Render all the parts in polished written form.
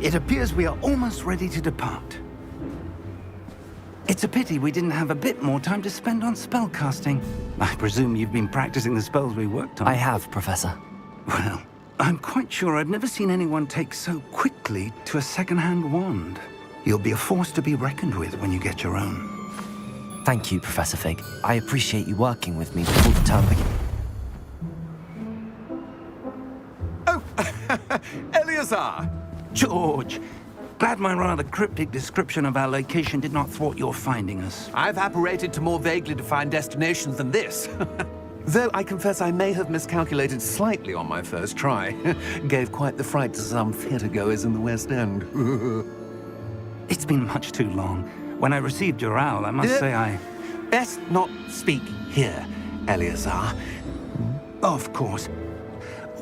It appears we are almost ready to depart. It's a pity we didn't have a bit more time to spend on spellcasting. I presume you've been practicing the spells we worked on. I have, Professor. Well, I'm quite sure I've never seen anyone take so quickly to a second-hand wand. You'll be a force to be reckoned with when you get your own. Thank you, Professor Fig. I appreciate you working with me before the term begins. Oh, Eleazar! George! Glad my rather cryptic description of our location did not thwart your finding us. I've apparated to more vaguely defined destinations than this. Though I confess I may have miscalculated slightly on my first try. Gave quite the fright to some theatergoers in the West End. It's been much too long. When I received your owl, I must say I... Best not speak here, Eleazar. Of course.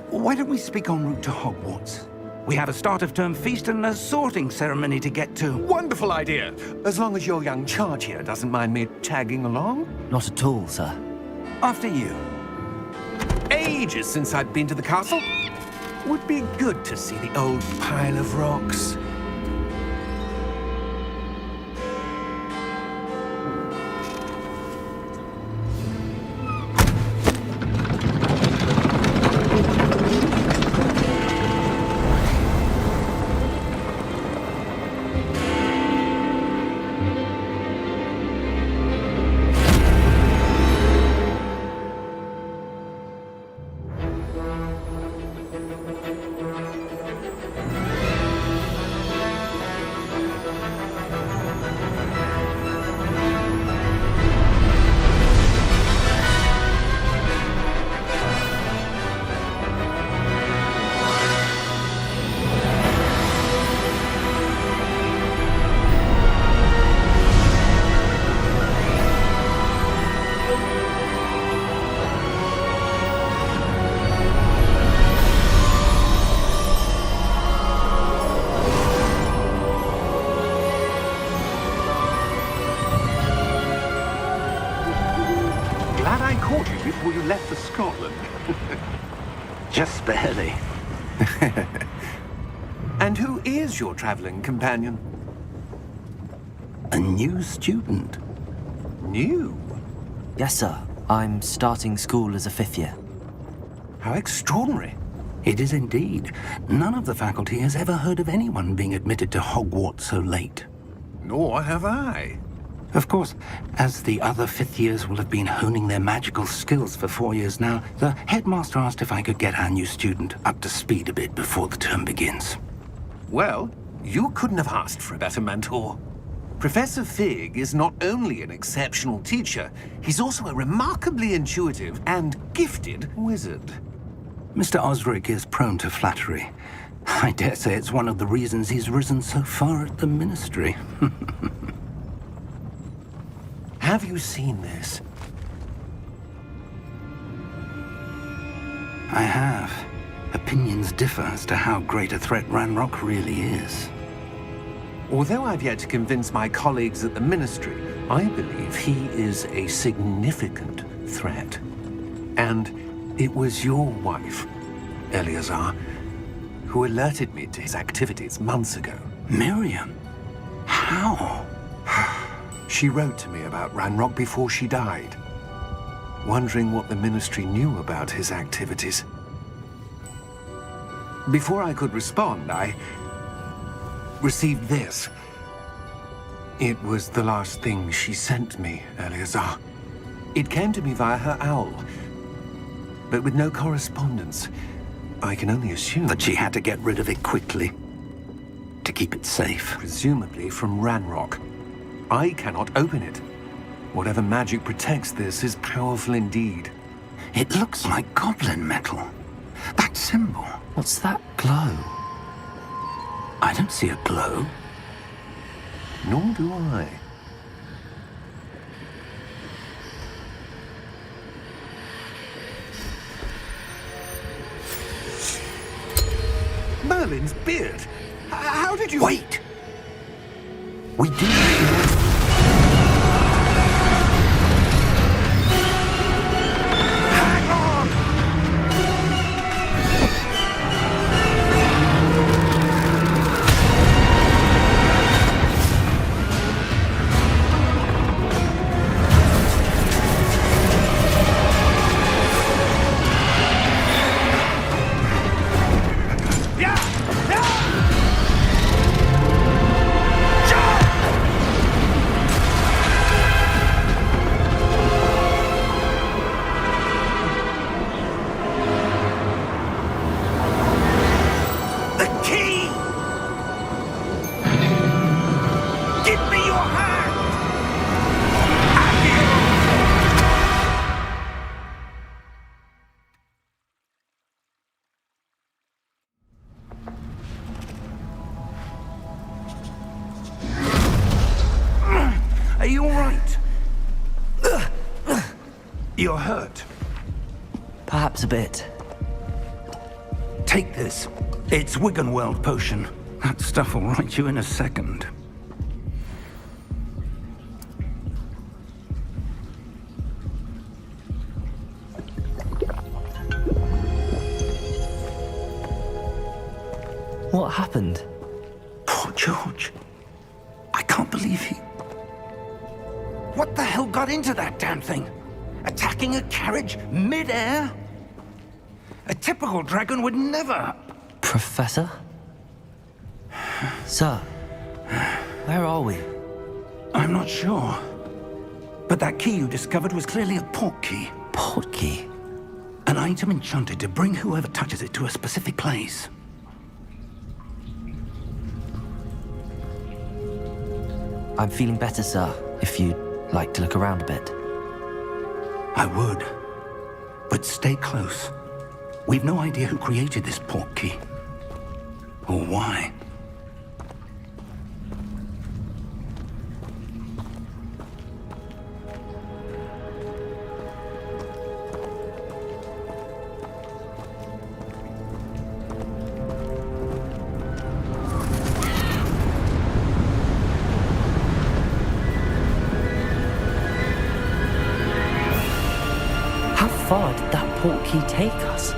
Why don't we speak en route to Hogwarts? We have a start-of-term feast and a sorting ceremony to get to. Wonderful idea! As long as your young charge here doesn't mind me tagging along. Not at all, sir. After you. Ages since I've been to the castle. Would be good to see the old pile of rocks. Glad I caught you before you left for Scotland. Just barely. And who is your traveling companion? A new student. New? Yes, sir. I'm starting school as a 5th year. How extraordinary. It is indeed. None of the faculty has ever heard of anyone being admitted to Hogwarts so late. Nor have I. Of course, as the other 5th years will have been honing their magical skills for 4 years now, the headmaster asked if I could get our new student up to speed a bit before the term begins. Well, you couldn't have asked for a better mentor. Professor Fig is not only an exceptional teacher, he's also a remarkably intuitive and gifted wizard. Mr. Osric is prone to flattery. I dare say it's one of the reasons he's risen so far at the Ministry. Have you seen this? I have. Opinions differ as to how great a threat Ranrock really is. Although I've yet to convince my colleagues at the Ministry, I believe he is a significant threat. And it was your wife, Eleazar, who alerted me to his activities months ago. Miriam? How? She wrote to me about Ranrock before she died, wondering what the Ministry knew about his activities. Before I could respond, I received this. It was the last thing she sent me, Eleazar. It came to me via her owl, but with no correspondence. I can only assume That she had to get rid of it quickly, to keep it safe. presumably from Ranrock. I cannot open it. Whatever magic protects this is powerful indeed. It looks like goblin metal. That symbol. What's that glow? I don't see a glow. Nor do I. Merlin's beard. How did you... Wait! We do... Hang on! You're hurt. Perhaps a bit. Take this. It's Wiggenweld potion. That stuff will right you in a second. What happened? Poor George. I can't believe he... What the hell got into that damn thing? Attacking a carriage mid-air? A typical dragon would never... Professor? Sir, where are we? I'm not sure. But that key you discovered was clearly a port key. Port key? An item enchanted to bring whoever touches it to a specific place. I'm feeling better, sir, if you'd like to look around a bit. I would. But stay close. We've no idea who created this port key. Or why. How far did that port key take us?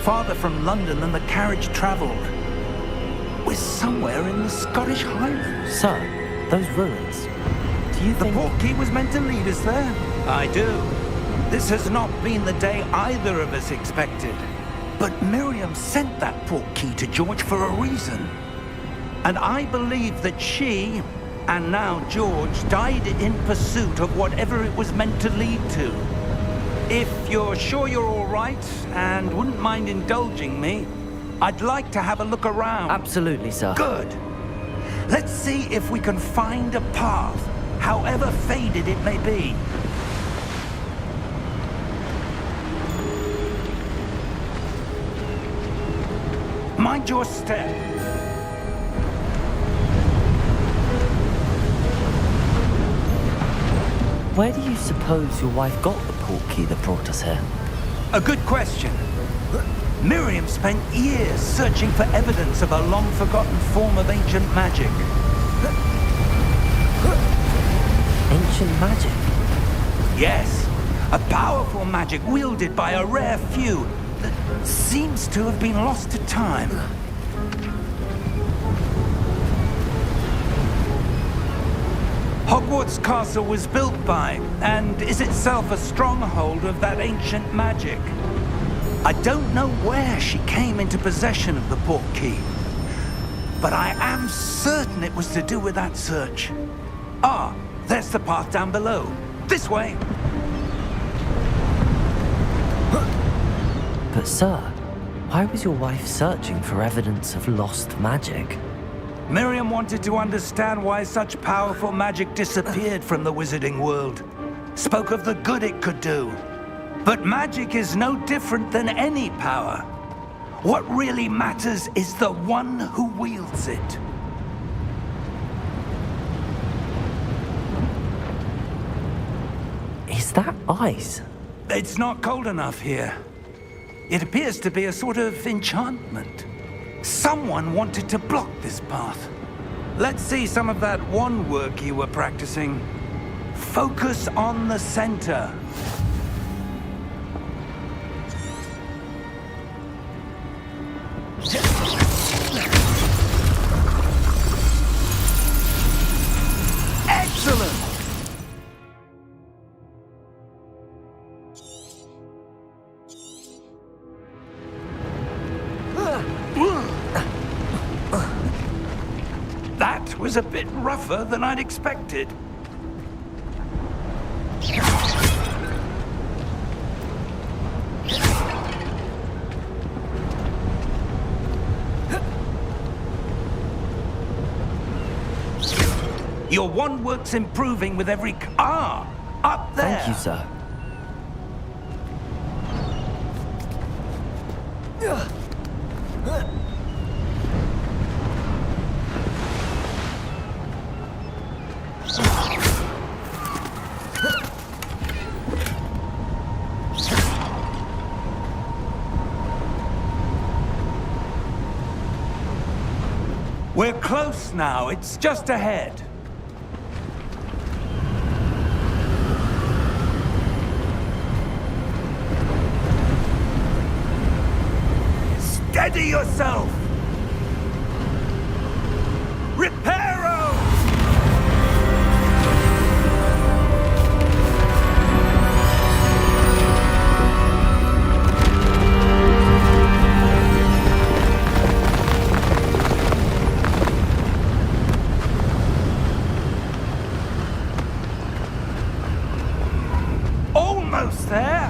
Farther from London than the carriage travelled. We're somewhere in the Scottish Highlands. Sir, those ruins. Do you The think... port key was meant to lead us there. I do. This has not been the day either of us expected. But Miriam sent that port key to George for a reason. And I believe that she, and now George, died in pursuit of whatever it was meant to lead to. If you're sure you're all right and wouldn't mind indulging me, I'd like to have a look around. Absolutely, sir. Good. Let's see if we can find a path, however faded it may be. Mind your step. Where do you suppose your wife got the port key that brought us here? A good question. Miriam spent years searching for evidence of a long-forgotten form of ancient magic. Ancient magic? Yes, a powerful magic wielded by a rare few that seems to have been lost to time. Hogwarts Castle was built by, and is itself a stronghold of that ancient magic. I don't know where she came into possession of the port key, but I am certain it was to do with that search. Ah, there's the path down below. This way. But sir, why was your wife searching for evidence of lost magic? Miriam wanted to understand why such powerful magic disappeared from the wizarding world. Spoke of the good it could do. But magic is no different than any power. What really matters is the one who wields it. Is that ice? It's not cold enough here. It appears to be a sort of enchantment. Someone wanted to block this path. Let's see some of that wand work you were practicing. Focus on the center. Excellent! That was a bit rougher than I'd expected. Your wand work's improving with every... Ah! Up there! Thank you, sir. We're close now. It's just ahead. Steady yourself! Reparo! Almost there!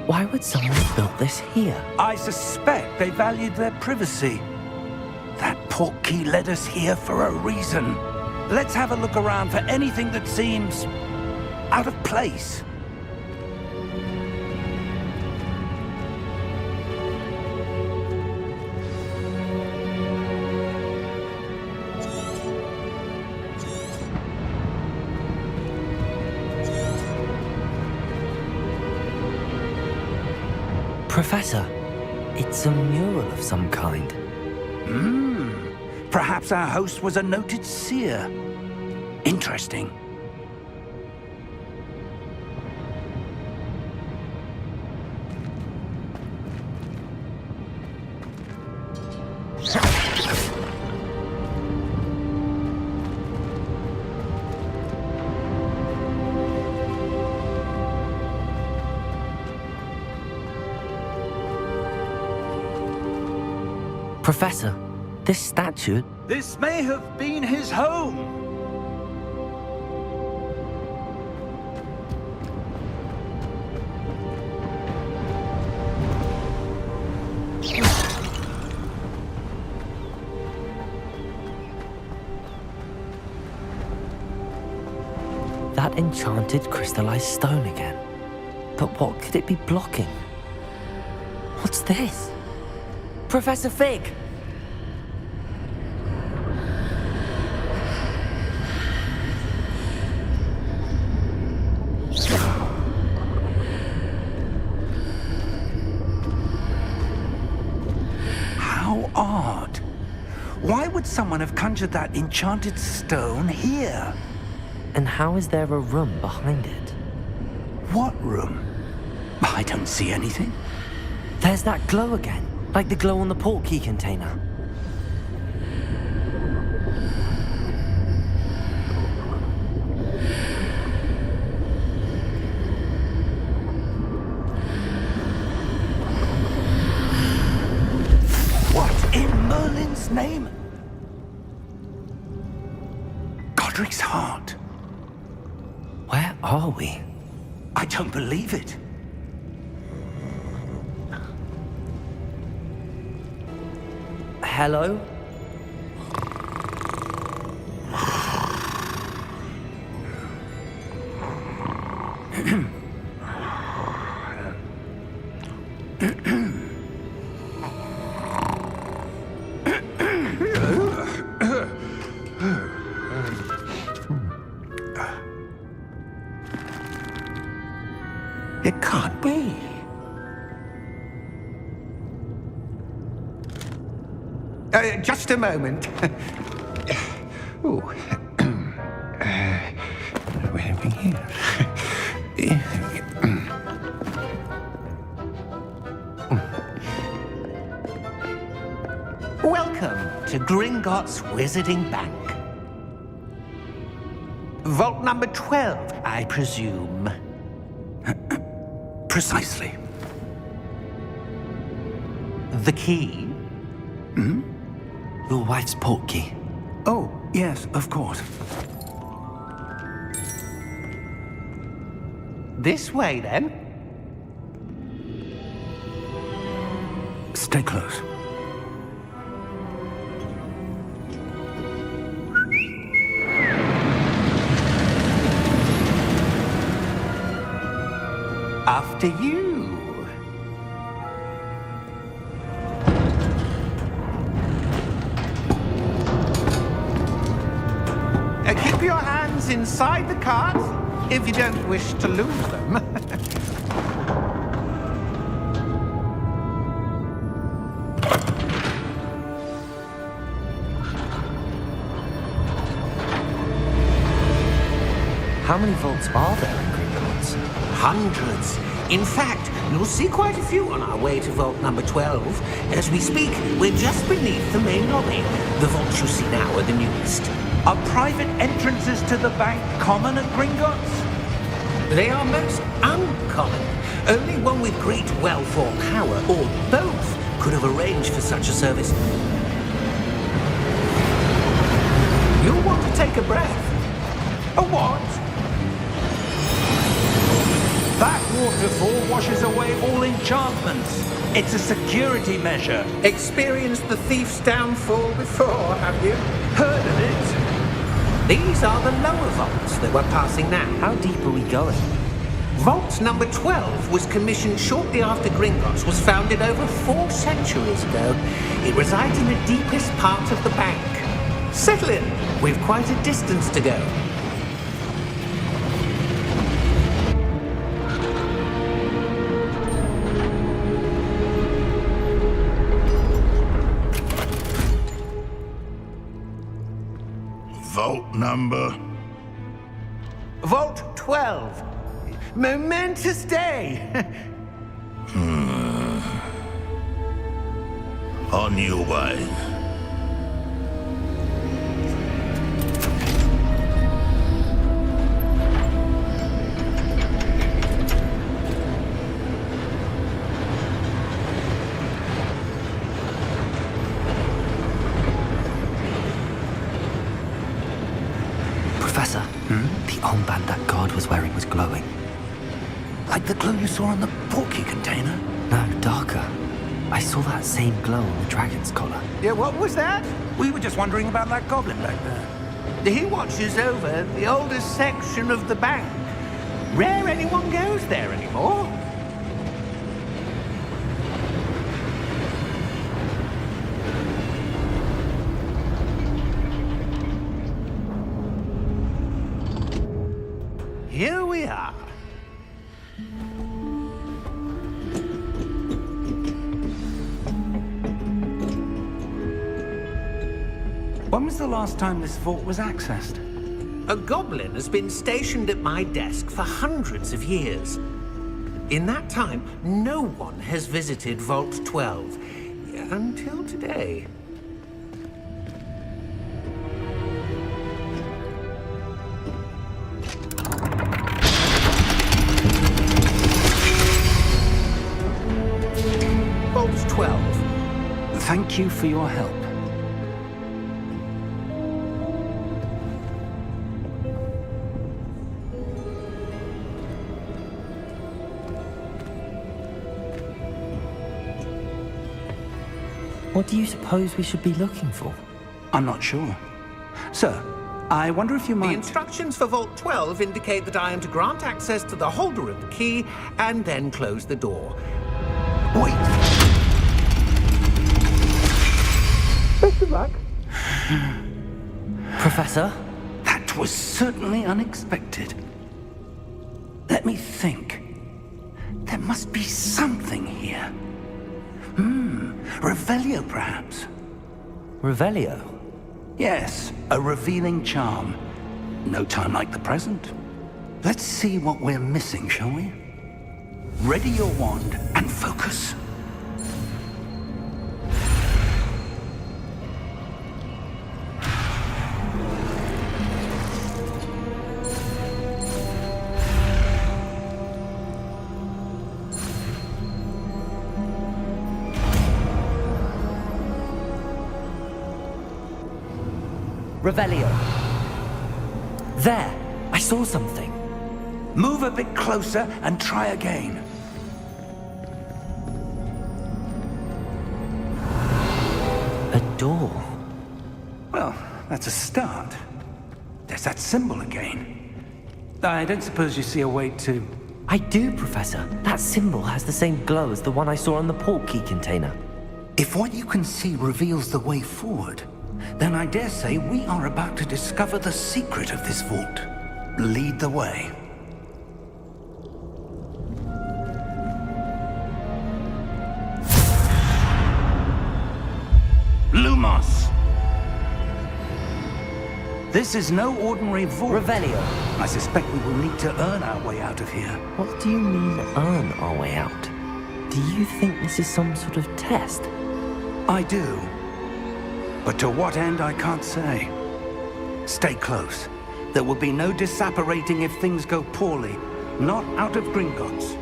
Why would someone have built this here? I suspect they valued their privacy. That portkey led us here for a reason. Let's have a look around for anything that seems out of place. Professor, it's a mural of some kind. Perhaps our host was a noted seer. Interesting. Professor, this statue... This may have been his home. That enchanted crystallized stone again. But what could it be blocking? What's this? Professor Fig! How odd. Why would someone have conjured that enchanted stone here? And how is there a room behind it? What room? I don't see anything. There's that glow again, like the glow on the portkey container. What in Merlin's name? Godric's heart. Where are we? I don't believe it. Hello? It can't be. Just a moment. Oh. Where are we here? Welcome to Gringotts Wizarding Bank. Vault number 12, I presume. Precisely. The key? Your wife's portkey. Oh, yes, of course. This way, then. Stay close. After you. inside the cart, if you don't wish to lose them. How many vaults are there in Gringotts? Hundreds. In fact, you'll see quite a few on our way to vault number 12. As we speak, we're just beneath the main lobby. The vaults you see now are the newest. Are private entrances to the bank common at Gringotts? They are most uncommon. Only one with great wealth or power, or both, could have arranged for such a service. You'll want to take a breath. A what? That waterfall washes away all enchantments. It's a security measure. Experienced the thief's downfall before, have you? Heard of it? These are the lower vaults that we're passing now. How deep are we going? Vault number 12 was commissioned shortly after Gringotts was founded over 4 centuries ago. It resides in the deepest part of the bank. Settle in. We've quite a distance to go. Vault number? Vault 12. Momentous day. On your way. Professor, the armband that guard was wearing was glowing. Like the glow you saw on the portkey container? No, darker. I saw that same glow on the dragon's collar. Yeah, what was that? We were just wondering about that goblin back there. He watches over the oldest section of the bank. Rare anyone goes there anymore. Here we are. When was the last time this vault was accessed? A goblin has been stationed at my desk for hundreds of years. In that time, no one has visited Vault 12 until today. Vault 12. Thank you for your help. What do you suppose we should be looking for? I'm not sure. Sir, I wonder if you The might... instructions for Vault 12 indicate that I am to grant access to the holder of the key and then close the door. Wait! Best of luck. Professor? That was certainly unexpected. Let me think. There must be something here. Revelio, perhaps? Revelio? Yes, a revealing charm. No time like the present. Let's see what we're missing, shall we? Ready your wand and focus. Revelio. There! I saw something. Move a bit closer and try again. A door. Well, that's a start. There's that symbol again. I don't suppose you see a way to... I do, Professor. That symbol has the same glow as the one I saw on the portkey container. If what you can see reveals the way forward, then I dare say we are about to discover the secret of this vault. lead the way. Lumos! This is no ordinary vault. Revelio. I suspect we will need to earn our way out of here. What do you mean, earn our way out? Do you think this is some sort of test? I do. But to what end, I can't say. Stay close. There will be no disapparating if things go poorly. Not out of Gringotts.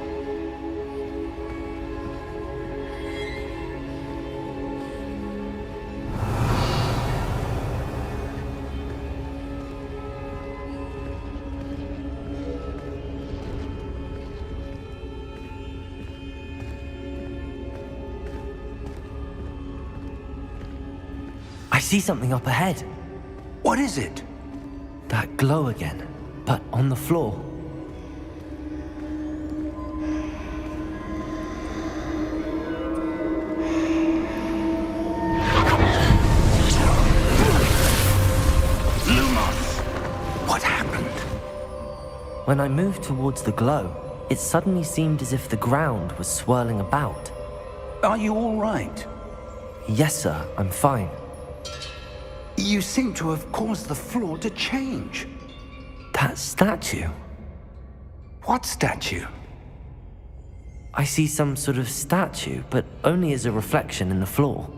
I see something up ahead. What is it? That glow again, but on the floor. Lumos! What happened? When I moved towards the glow, it suddenly seemed as if the ground was swirling about. Are you all right? Yes, sir, I'm fine. You seem to have caused the floor to change. That statue? What statue? I see some sort of statue, but only as a reflection in the floor.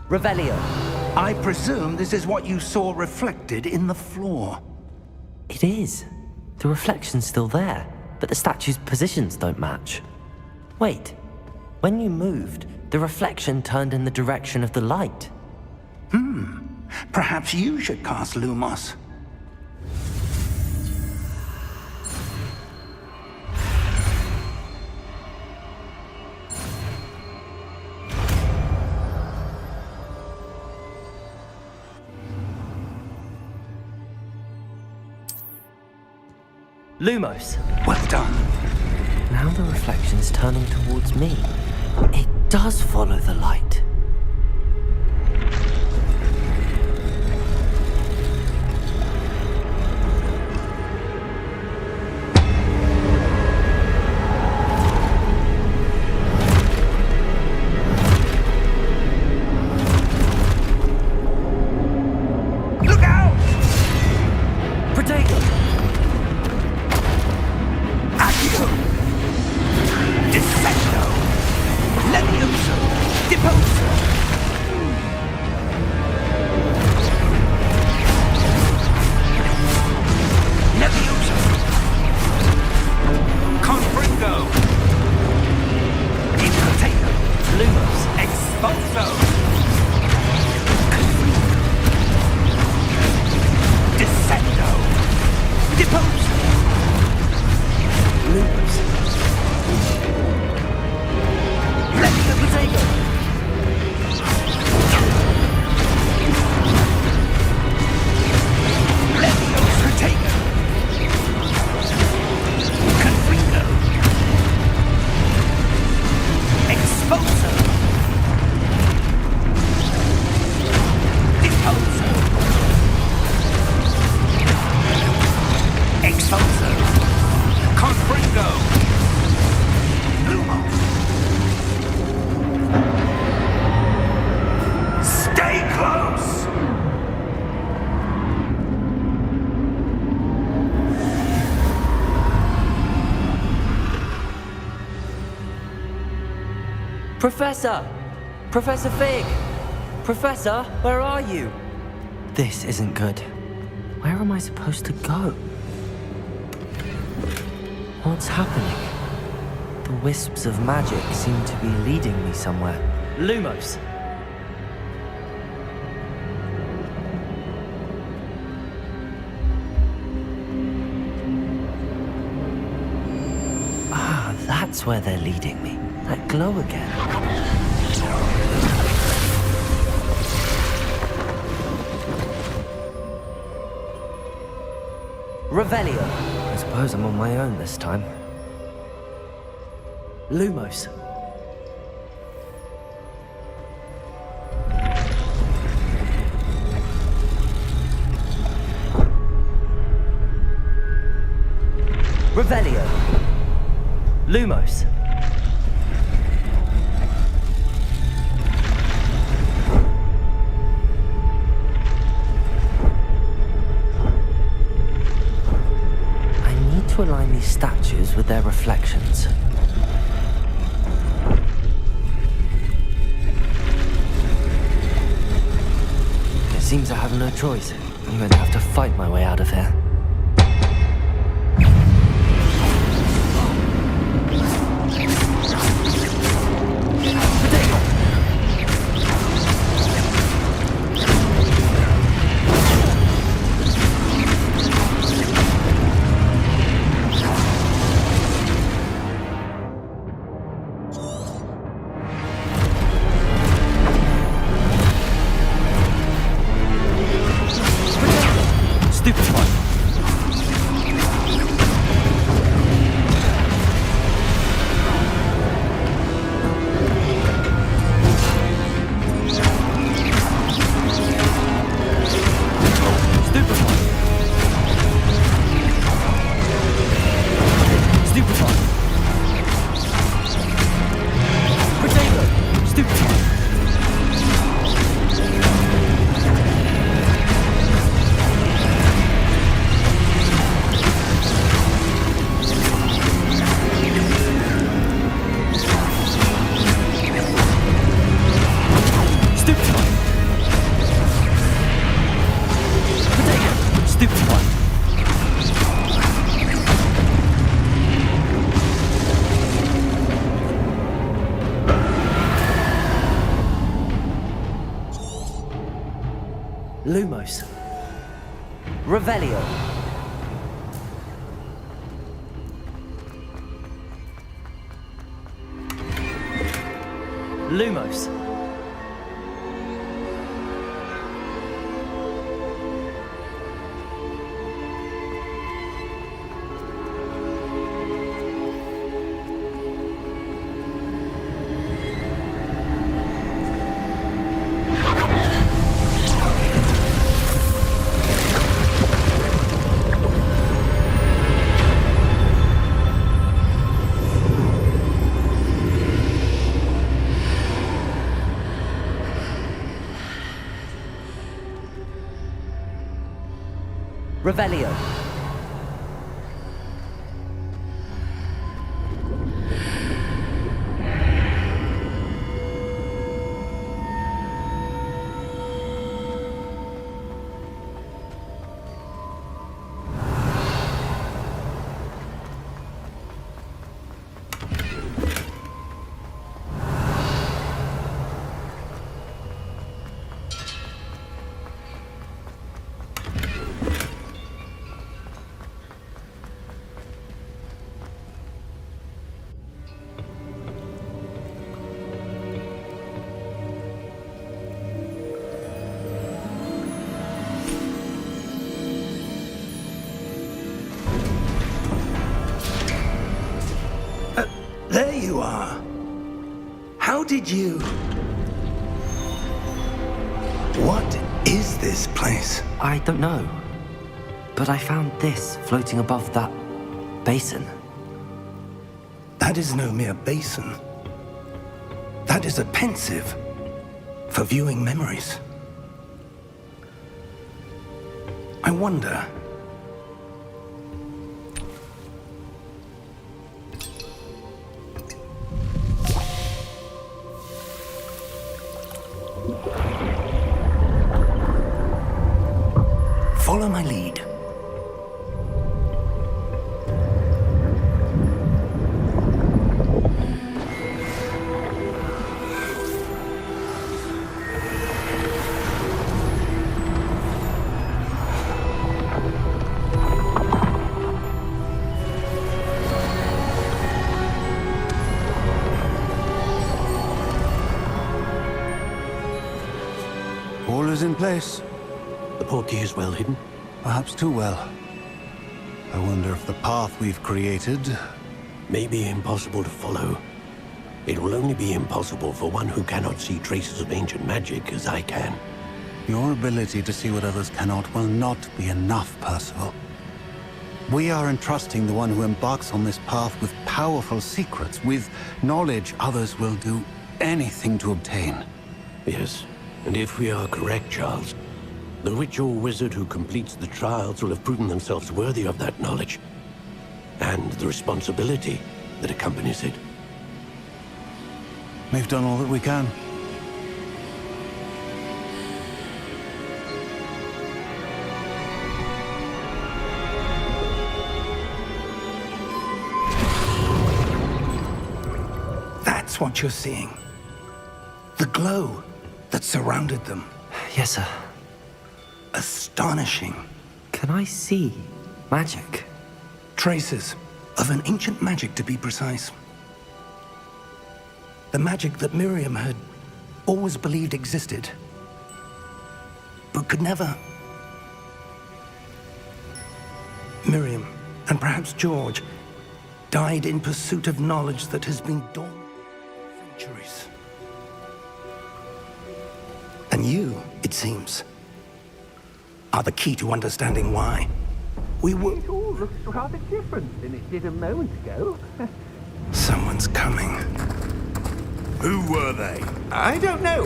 Revelio. I presume this is what you saw reflected in the floor. It is. The reflection's still there, but the statue's positions don't match. Wait. When you moved, the reflection turned in the direction of the light. Perhaps you should cast Lumos. Lumos. Well done. Now the reflection's turning towards me. It does follow the light. Look out! Protego! Accio! Dissecto! Levioso! Deposo! Levioso! Confringo! Impotato! Lumos. Expulso! Dissecto! Deposo! Lumos. Levioso! Protego! Levioso! Taken! Confringo! Expulso! Deposo! Expulso! Confringo! Lumos! Stay close! Professor! Professor Fig! Professor, where are you? This isn't good. Where am I supposed to go? What's happening? The wisps of magic seem to be leading me somewhere. Lumos! Ah, that's where they're leading me. That glow again. Revelio. I suppose I'm on my own this time. Lumos. Revelio. Lumos. I need to align these statues with their reflections. It seems I have no choice. I'm going to have to fight my way out of here. Lumos. Revelio. Lumos. Revelio. There you are. How did you... What is this place? I don't know. But I found this floating above that basin. That is no mere basin. That is a pensive for viewing memories. I wonder... Follow my lead. All is in place. The portkey is well hidden. Perhaps too well. I wonder if the path we've created... May be impossible to follow. It will only be impossible for one who cannot see traces of ancient magic as I can. Your ability to see what others cannot will not be enough, Percival. We are entrusting the one who embarks on this path with powerful secrets, with knowledge others will do anything to obtain. Yes, and if we are correct, Charles, the witch or wizard who completes the trials will have proven themselves worthy of that knowledge, and the responsibility that accompanies it. We've done all that we can. That's what you're seeing. The glow that surrounded them. Yes, sir. Astonishing. Can I see magic? Traces of an ancient magic, to be precise. The magic that Miriam had always believed existed, but could never. Miriam, and perhaps George, died in pursuit of knowledge that has been dormant for centuries. And you, it seems, are the key to understanding why. We were... It all looks rather different than it did a moment ago. Someone's coming. Who were they? I don't know.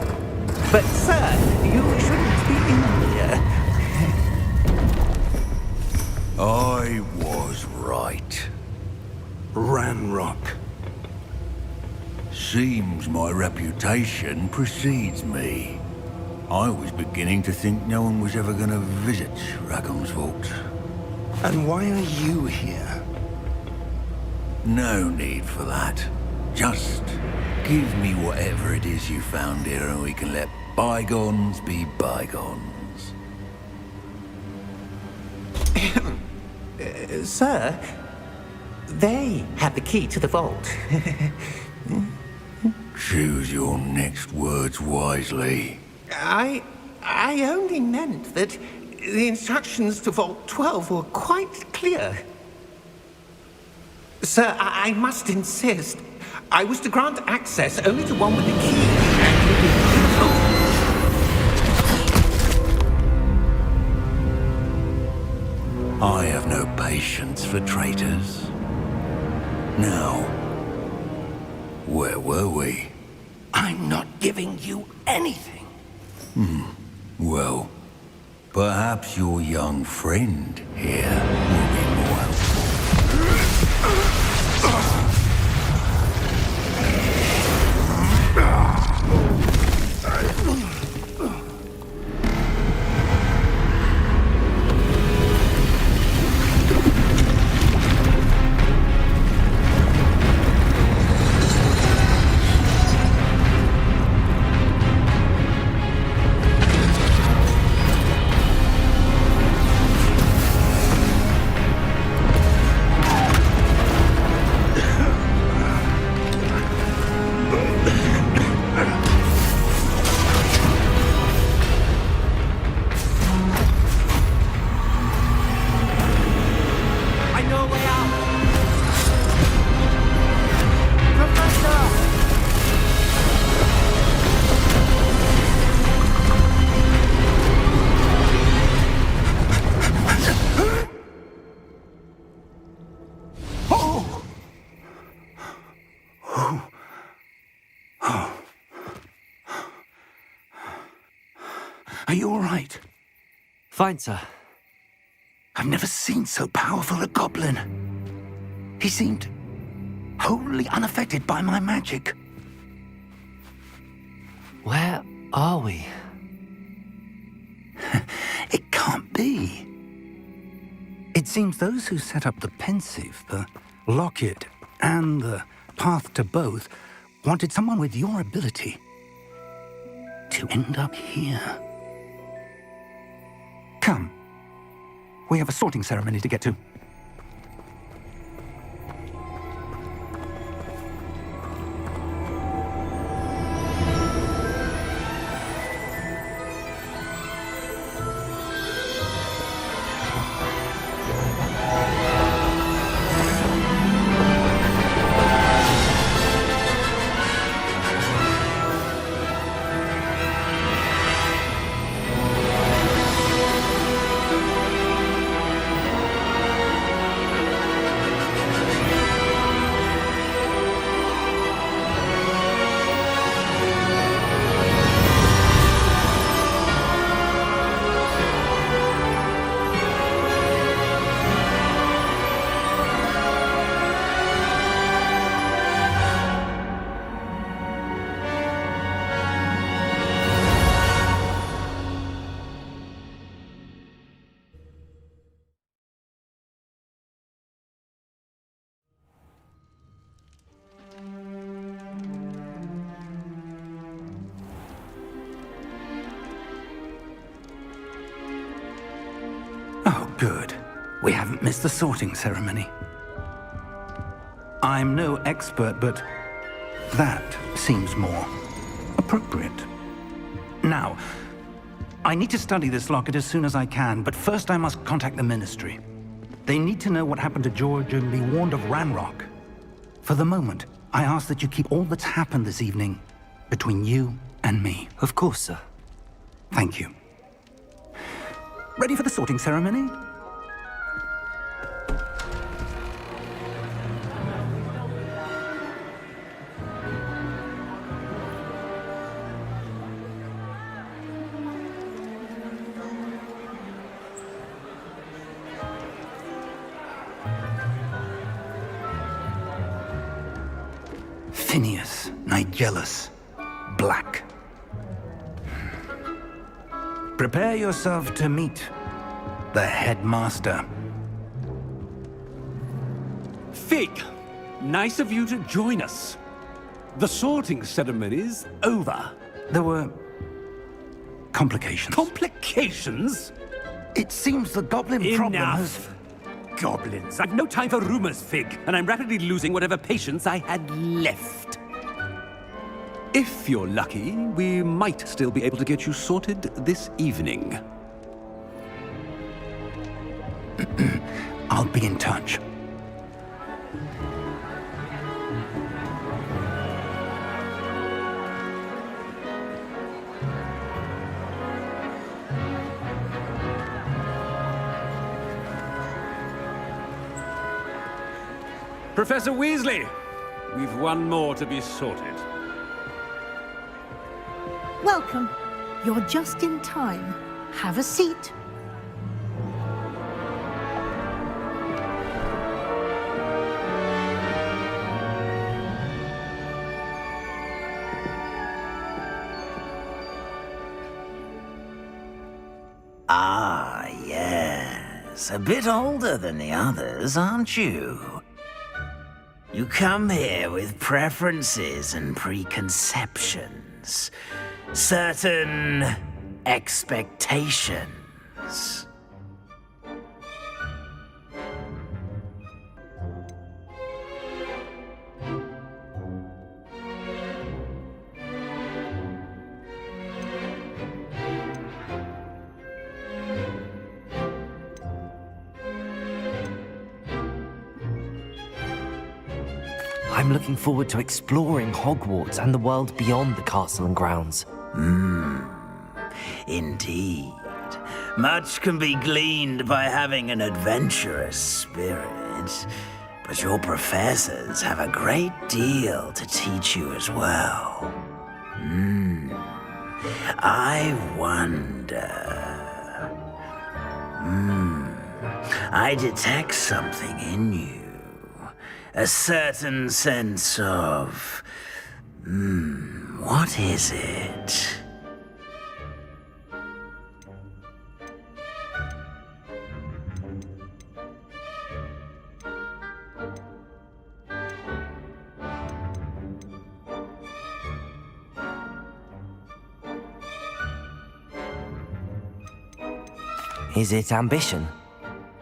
But, sir, you shouldn't be in here. I was right. Ranrock. Seems my reputation precedes me. I was beginning to think no one was ever going to visit Rackham's Vault. And why are you here? No need for that. Just give me whatever it is you found here and we can let bygones be bygones. Sir, they had the key to the vault. Choose your next words wisely. I only meant that the instructions to Vault 12 were quite clear. Sir, I must insist. I was to grant access only to one with the key. I have no patience for traitors. Now, where were we? I'm not giving you anything. Well, perhaps your young friend here will be more helpful. Are you all right? Fine, sir. I've never seen so powerful a goblin. He seemed wholly unaffected by my magic. Where are we? It can't be. It seems those who set up the pensive, the locket, and the path to both wanted someone with your ability to end up here. Come. We have a sorting ceremony to get to. Good. We haven't missed the sorting ceremony. I'm no expert, but that seems more appropriate. Now, I need to study this locket as soon as I can, but first I must contact the Ministry. They need to know what happened to George and be warned of Ranrock. For the moment, I ask that you keep all that's happened this evening between you and me. Of course, sir. Thank you. Ready for the sorting ceremony? Phineas, Nigellus, Black. Prepare yourself to meet the headmaster. Fig, nice of you to join us. The sorting ceremony's over. There were complications. Complications? It seems the goblin problem has... Enough! Goblins. I've no time for rumors, Fig, and I'm rapidly losing whatever patience I had left. If you're lucky, we might still be able to get you sorted this evening. I'll be in touch. Professor Weasley, we've one more to be sorted. Welcome. You're just in time. Have a seat. Ah, yes. A bit older than the others, aren't you? You come here with preferences and preconceptions. Certain expectations. I'm looking forward to exploring Hogwarts and the world beyond the castle and grounds. Indeed. Much can be gleaned by having an adventurous spirit, but your professors have a great deal to teach you as well. I wonder... I detect something in you. A certain sense of... what is it? Is it ambition?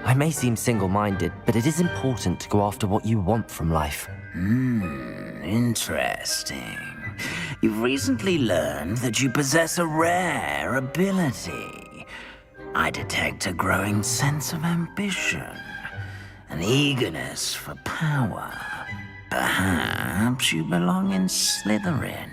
I may seem single-minded, but it is important to go after what you want from life. Interesting. You've recently learned that you possess a rare ability. I detect a growing sense of ambition, an eagerness for power. Perhaps you belong in Slytherin.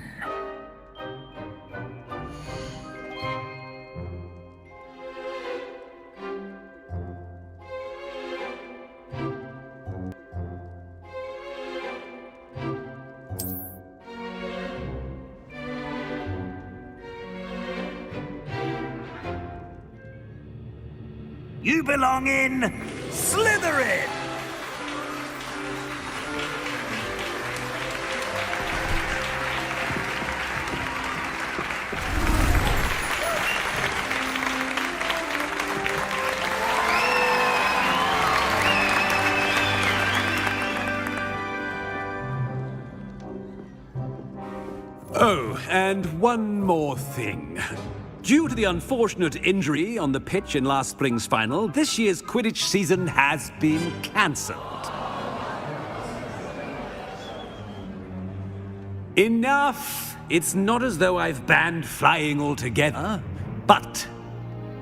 You belong in Slytherin! Oh, and one more thing. Due to the unfortunate injury on the pitch in last spring's final, this year's Quidditch season has been cancelled. Enough! It's not as though I've banned flying altogether, but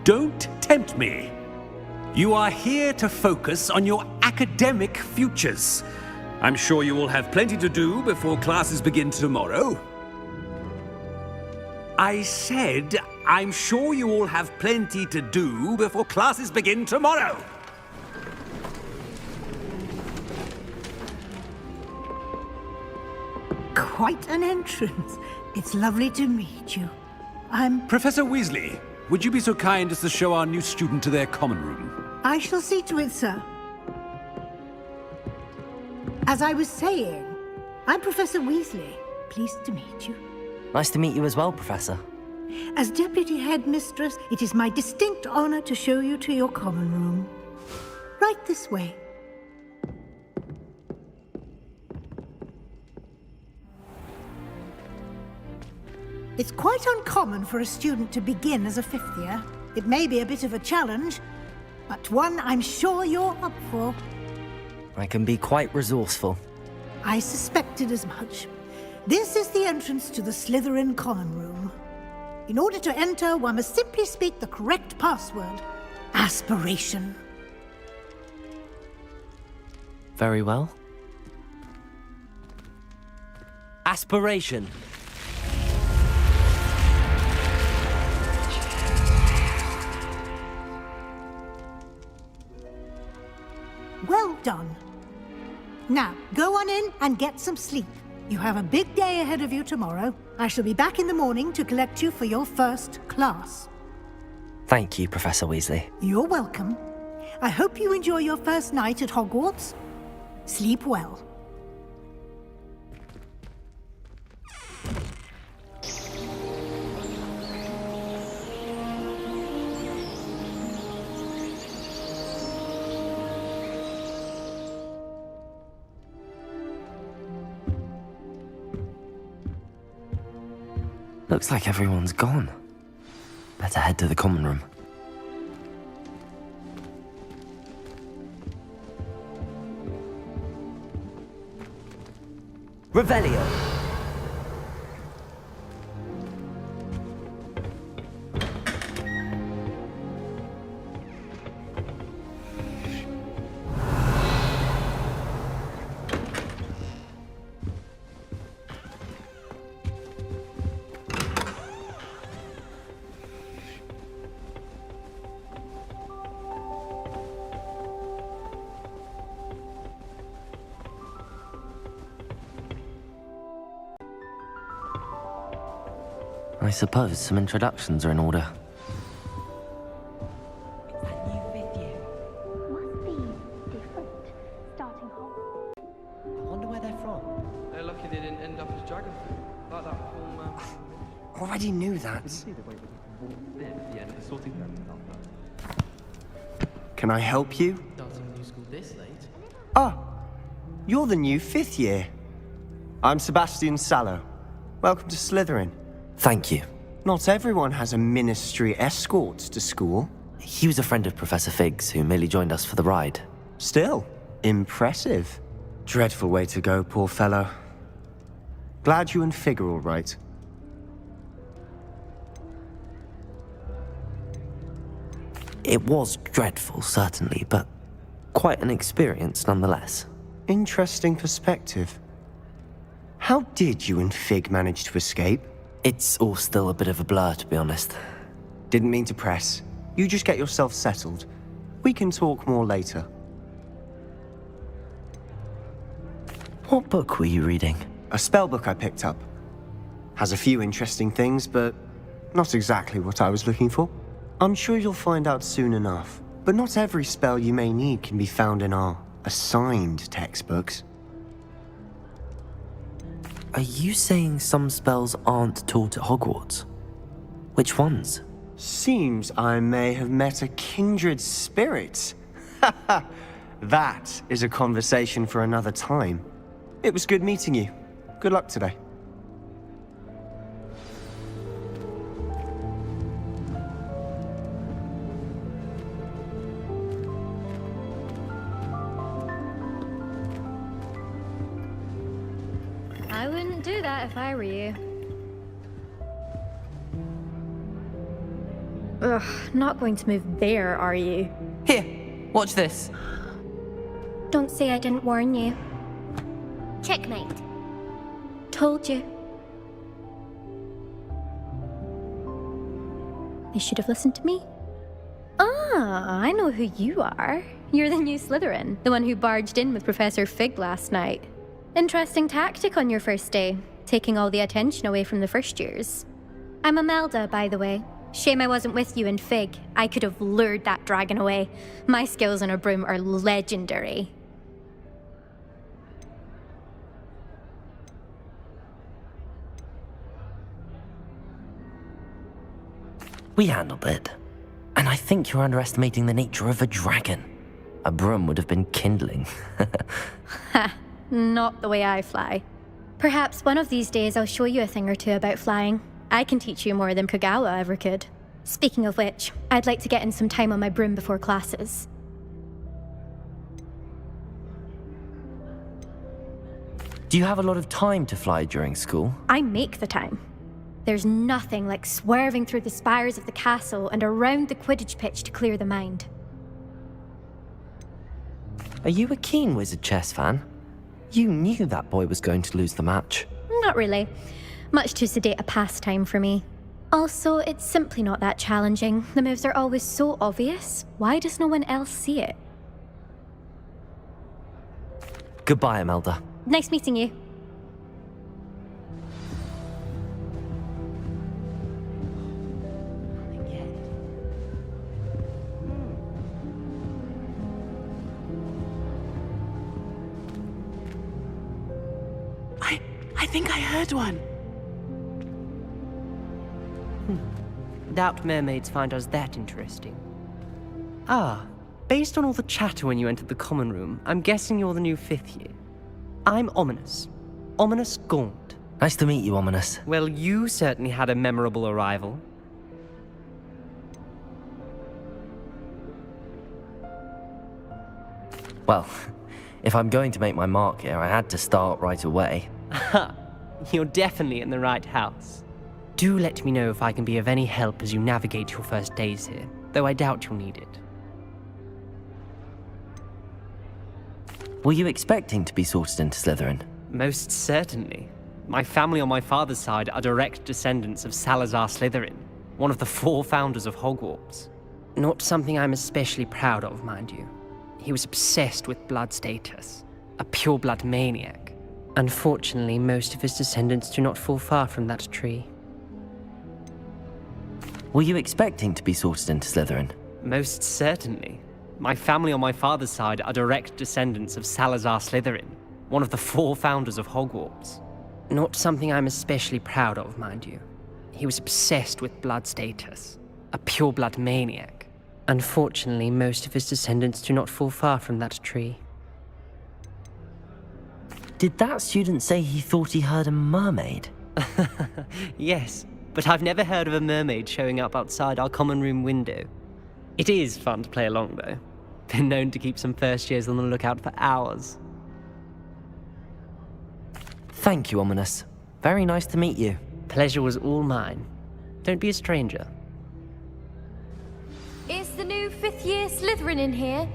don't tempt me. You are here to focus on your academic futures. I'm sure you will have plenty to do before classes begin tomorrow. I said, I'm sure you all have plenty to do before classes begin tomorrow. Quite an entrance. It's lovely to meet you. I'm... Professor Weasley, would you be so kind as to show our new student to their common room? I shall see to it, sir. As I was saying, I'm Professor Weasley. Pleased to meet you. Nice to meet you as well, Professor. As Deputy Headmistress, it is my distinct honor to show you to your common room. Right this way. It's quite uncommon for a student to begin as a fifth year. It may be a bit of a challenge, but one I'm sure you're up for. I can be quite resourceful. I suspected as much. This is the entrance to the Slytherin common room. In order to enter, one must simply speak the correct password. Aspiration. Very well. Aspiration. Well done. Now, go on in and get some sleep. You have a big day ahead of you tomorrow. I shall be back in the morning to collect you for your first class. Thank you, Professor Weasley. You're welcome. I hope you enjoy your first night at Hogwarts. Sleep well. Looks like everyone's gone. Better head to the common room. Revelio. I suppose some introductions are in order. It's that new fifth year. Must be different, starting Hogwarts. I wonder where they're from. They're lucky they didn't end up as dragon food, like that poor man. Already knew that. Can I help you? Starting new school this late. Ah, you're the new fifth year. I'm Sebastian Sallow. Welcome to Slytherin. Thank you. Not everyone has a ministry escort to school. He was a friend of Professor Fig's who merely joined us for the ride. Still, impressive. Dreadful way to go, poor fellow. Glad you and Fig are all right. It was dreadful, certainly, but quite an experience nonetheless. Interesting perspective. How did you and Fig manage to escape? It's all still a bit of a blur, to be honest. Didn't mean to press. You just get yourself settled. We can talk more later. What book were you reading? A spell book I picked up. Has a few interesting things, but not exactly what I was looking for. I'm sure you'll find out soon enough. But not every spell you may need can be found in our assigned textbooks. Are you saying some spells aren't taught at Hogwarts? Which ones? Seems I may have met a kindred spirit. That is a conversation for another time. It was good meeting you. Good luck today. I wouldn't do that if I were you. Ugh, not going to move there, are you? Here, watch this. Don't say I didn't warn you. Checkmate. Told you. They should have listened to me. Ah, I know who you are. You're the new Slytherin, the one who barged in with Professor Fig last night. Interesting tactic on your first day, taking all the attention away from the first years. I'm Imelda, by the way. Shame I wasn't with you in Fig. I could have lured that dragon away. My skills on a broom are legendary. We handled it. And I think you're underestimating the nature of a dragon. A broom would have been kindling. Ha, not the way I fly. Perhaps one of these days I'll show you a thing or two about flying. I can teach you more than Kagawa ever could. Speaking of which, I'd like to get in some time on my broom before classes. Do you have a lot of time to fly during school? I make the time. There's nothing like swerving through the spires of the castle and around the Quidditch pitch to clear the mind. Are you a keen Wizard chess fan? You knew that boy was going to lose the match. Not really. Much too sedate a pastime for me. Also, it's simply not that challenging. The moves are always so obvious. Why does no one else see it? Goodbye, Imelda. Nice meeting you. I think I heard one. Doubt mermaids find us that interesting. Ah, based on all the chatter when you entered the common room, I'm guessing you're the new 5th year. I'm Ominous. Ominous Gaunt. Nice to meet you, Ominous. Well, you certainly had a memorable arrival. Well, if I'm going to make my mark here, I had to start right away. Ha! You're definitely in the right house. Do let me know if I can be of any help as you navigate your first days here, though I doubt you'll need it. Were you expecting to be sorted into Slytherin? Most certainly. My family on my father's side are direct descendants of Salazar Slytherin, one of the 4 founders of Hogwarts. Not something I'm especially proud of, mind you. He was obsessed with blood status, a pure-blood maniac. Unfortunately, most of his descendants do not fall far from that tree. Were you expecting to be sorted into Slytherin? Most certainly. My family on my father's side are direct descendants of Salazar Slytherin, one of the 4 founders of Hogwarts. Not something I'm especially proud of, mind you. He was obsessed with blood status, a pure-blood maniac. Unfortunately, most of his descendants do not fall far from that tree. Did that student say he thought he heard a mermaid? Yes, but I've never heard of a mermaid showing up outside our common room window. It is fun to play along, though. Been known to keep some first years on the lookout for hours. Thank you, Ominous. Very nice to meet you. Pleasure was all mine. Don't be a stranger. Is the new 5th year Slytherin in here?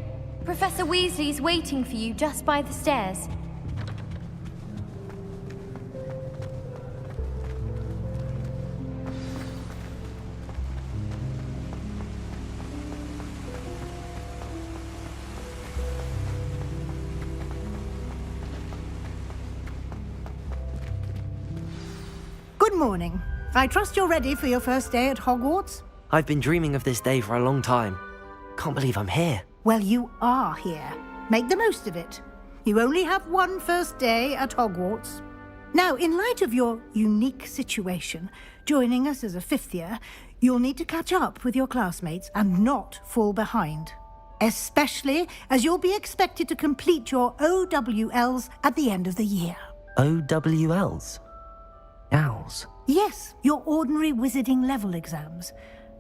Professor Weasley's waiting for you just by the stairs. Good morning. I trust you're ready for your first day at Hogwarts? I've been dreaming of this day for a long time. Can't believe I'm here. Well, you are here. Make the most of it. You only have one first day at Hogwarts. Now, in light of your unique situation, joining us as a 5th year, you'll need to catch up with your classmates and not fall behind. Especially as you'll be expected to complete your OWLs at the end of the year. OWLs? Owls? Yes, your ordinary wizarding level exams.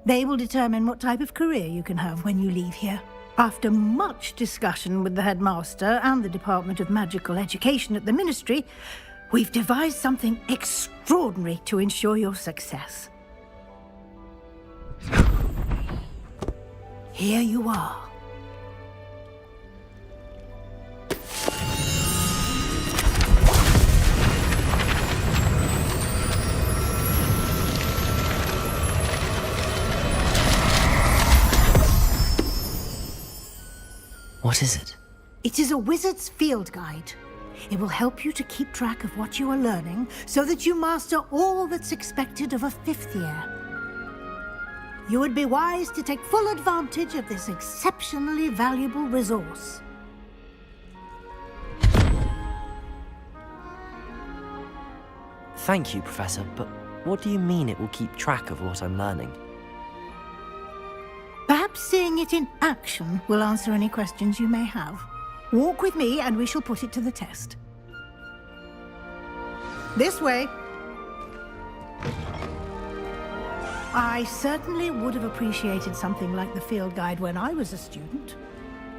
They will determine what type of career you can have when you leave here. After much discussion with the headmaster and the Department of Magical Education at the Ministry, We've devised something extraordinary to ensure your success. Here you are. What is it? It is a wizard's field guide. It will help you to keep track of what you are learning so that you master all that's expected of a 5th year. You would be wise to take full advantage of this exceptionally valuable resource. Thank you, Professor, but what do you mean it will keep track of what I'm learning? Perhaps seeing it in action will answer any questions you may have. Walk with me and we shall put it to the test. This way. I certainly would have appreciated something like the field guide when I was a student.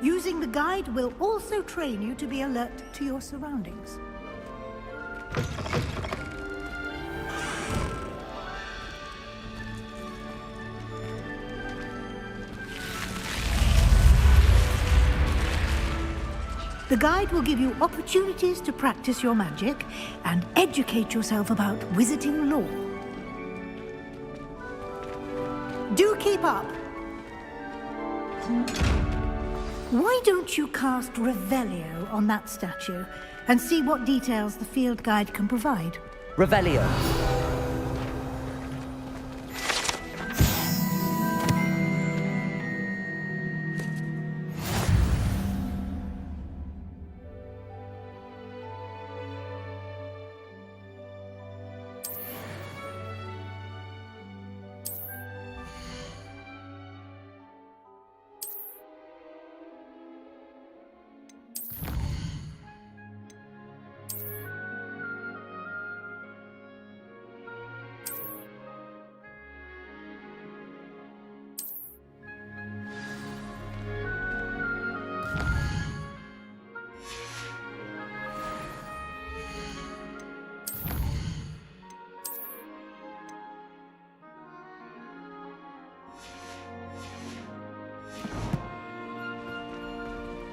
Using the guide will also train you to be alert to your surroundings. The guide will give you opportunities to practice your magic and educate yourself about wizarding lore. Do keep up. Why don't you cast Revelio on that statue and see what details the field guide can provide? Revelio.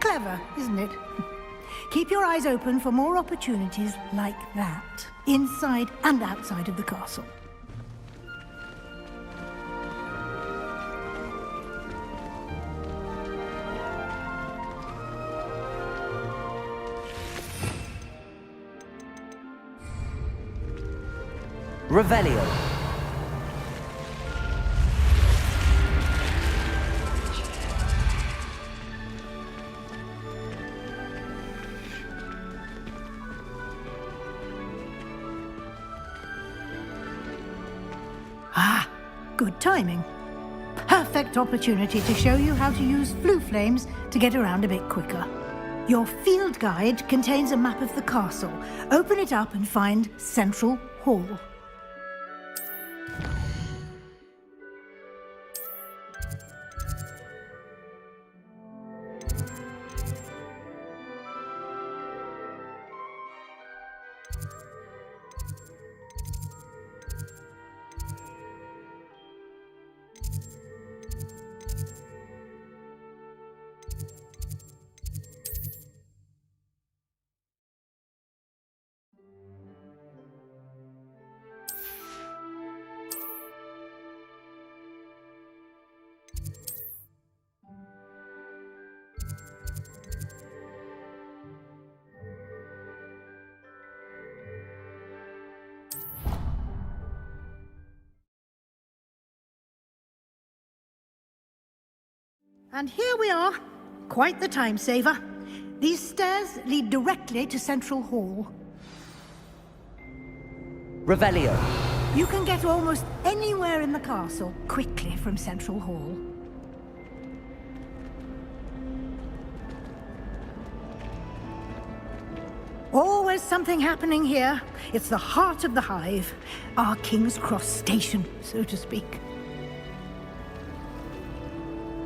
Clever, isn't it? Keep your eyes open for more opportunities like that, inside and outside of the castle. Revelio. Ah, good timing. Perfect opportunity to show you how to use flue flames to get around a bit quicker. Your field guide contains a map of the castle. Open it up and find Central Hall. And here we are. Quite the time saver. These stairs lead directly to Central Hall. Revelio. You can get almost anywhere in the castle quickly from Central Hall. Always something happening here. It's the heart of the hive. Our King's Cross station, so to speak.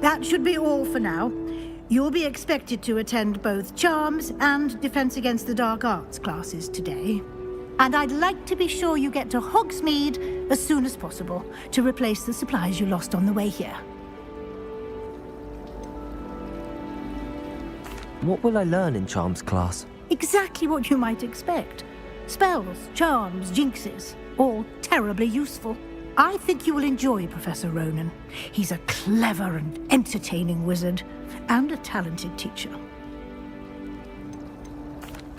That should be all for now. You'll be expected to attend both Charms and Defense Against the Dark Arts classes today. And I'd like to be sure you get to Hogsmeade as soon as possible to replace the supplies you lost on the way here. What will I learn in Charms class? Exactly what you might expect. Spells, charms, jinxes, all terribly useful. I think you will enjoy Professor Ronan. He's a clever and entertaining wizard, and a talented teacher.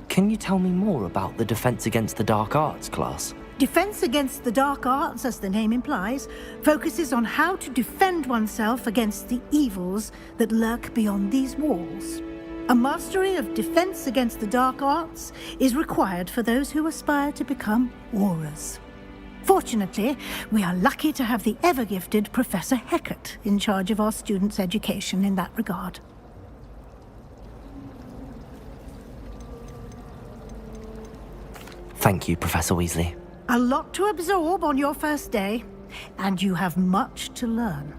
Can you tell me more about the Defense Against the Dark Arts class? Defense Against the Dark Arts, as the name implies, focuses on how to defend oneself against the evils that lurk beyond these walls. A mastery of Defense Against the Dark Arts is required for those who aspire to become Aurors. Fortunately, we are lucky to have the ever-gifted Professor Hecat in charge of our students' education in that regard. Thank you, Professor Weasley. A lot to absorb on your first day, and you have much to learn.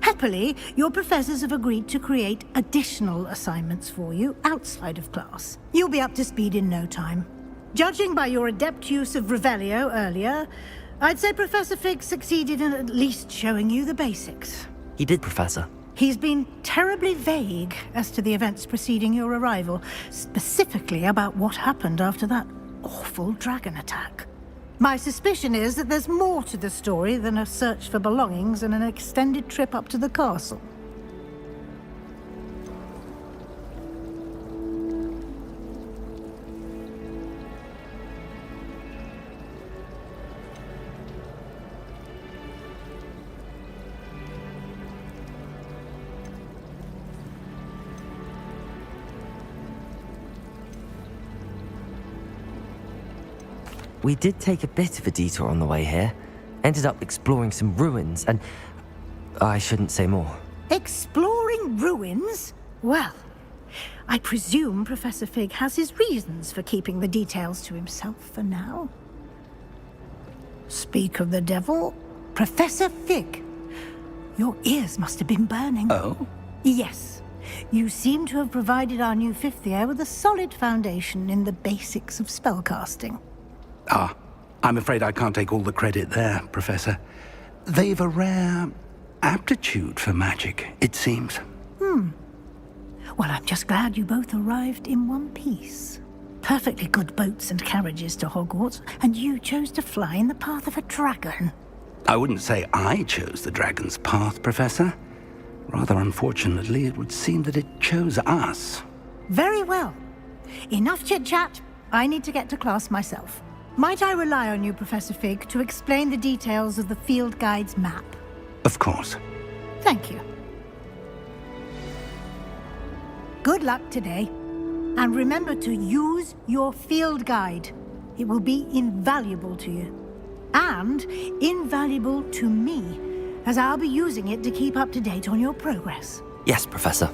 Happily, your professors have agreed to create additional assignments for you outside of class. You'll be up to speed in no time. Judging by your adept use of Revelio earlier, I'd say Professor Fig succeeded in at least showing you the basics. He did, Professor. He's been terribly vague as to the events preceding your arrival, specifically about what happened after that awful dragon attack. My suspicion is that there's more to the story than a search for belongings and an extended trip up to the castle. We did take a bit of a detour on the way here. Ended up exploring some ruins and... I shouldn't say more. Exploring ruins? Well, I presume Professor Fig has his reasons for keeping the details to himself for now. Speak of the devil, Professor Fig. Your ears must have been burning. Oh? Yes. You seem to have provided our new fifth year with a solid foundation in the basics of spellcasting. Ah, I'm afraid I can't take all the credit there, Professor. They've a rare aptitude for magic, it seems. Well, I'm just glad you both arrived in one piece. Perfectly good boats and carriages to Hogwarts, and you chose to fly in the path of a dragon. I wouldn't say I chose the dragon's path, Professor. Rather unfortunately, it would seem that it chose us. Very well. Enough chit-chat. I need to get to class myself. Might I rely on you, Professor Fig, to explain the details of the field guide's map? Of course. Thank you. Good luck today. And remember to use your field guide. It will be invaluable to you. And invaluable to me, as I'll be using it to keep up to date on your progress. Yes, Professor.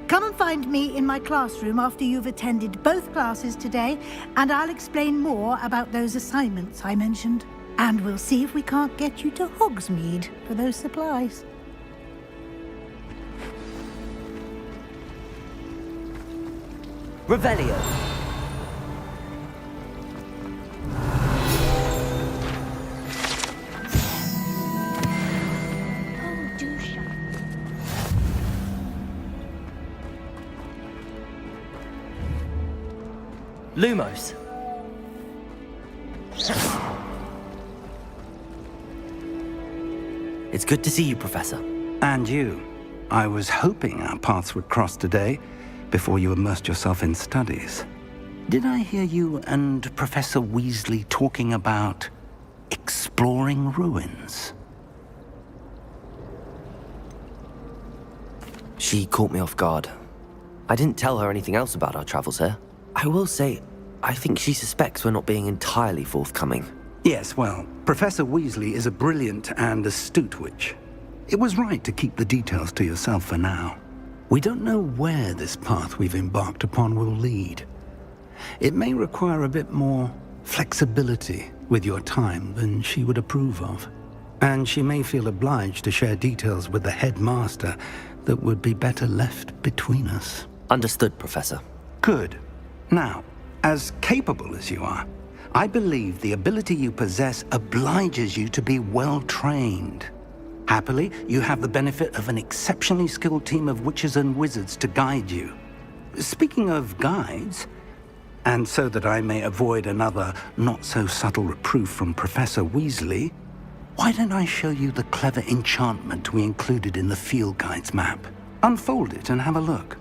Come and find me in my classroom after you've attended both classes today, and I'll explain more about those assignments I mentioned. And we'll see if we can't get you to Hogsmeade for those supplies. Revelio. Lumos. It's good to see you, Professor. And you. I was hoping our paths would cross today, before you immersed yourself in studies. Did I hear you and Professor Weasley talking about exploring ruins? She caught me off guard. I didn't tell her anything else about our travels here. I will say, I think she suspects we're not being entirely forthcoming. Yes, well, Professor Weasley is a brilliant and astute witch. It was right to keep the details to yourself for now. We don't know where this path we've embarked upon will lead. It may require a bit more flexibility with your time than she would approve of. And she may feel obliged to share details with the headmaster that would be better left between us. Understood, Professor. Good. Now, as capable as you are, I believe the ability you possess obliges you to be well-trained. Happily, you have the benefit of an exceptionally skilled team of witches and wizards to guide you. Speaking of guides, and so that I may avoid another not-so-subtle reproof from Professor Weasley, why don't I show you the clever enchantment we included in the field guide's map? Unfold it and have a look.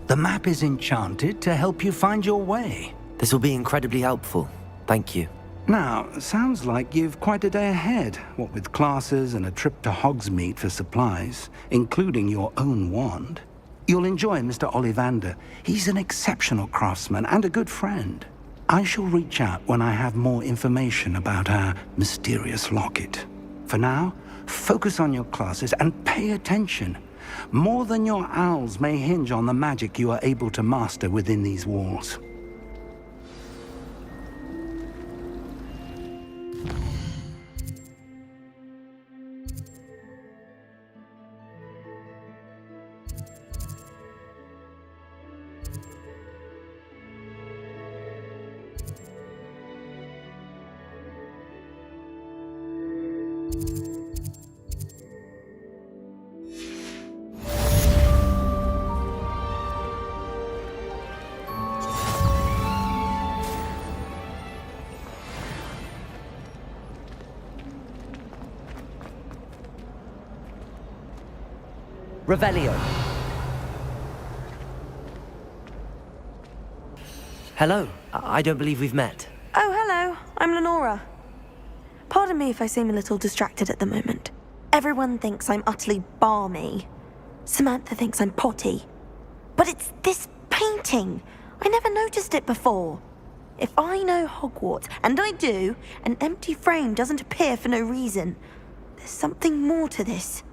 The map is enchanted to help you find your way. This will be incredibly helpful. Thank you. Now, sounds like you've quite a day ahead, what with classes and a trip to Hogsmeade for supplies, including your own wand. You'll enjoy Mr. Ollivander. He's an exceptional craftsman and a good friend. I shall reach out when I have more information about our mysterious locket. For now, focus on your classes and pay attention. More than your owls may hinge on the magic you are able to master within these walls. Revelio. Hello. I don't believe we've met. Oh, hello. I'm Lenora. Pardon me if I seem a little distracted at the moment. Everyone thinks I'm utterly balmy. Samantha thinks I'm potty. But it's this painting. I never noticed it before. If I know Hogwarts, and I do, an empty frame doesn't appear for no reason. There's something more to this.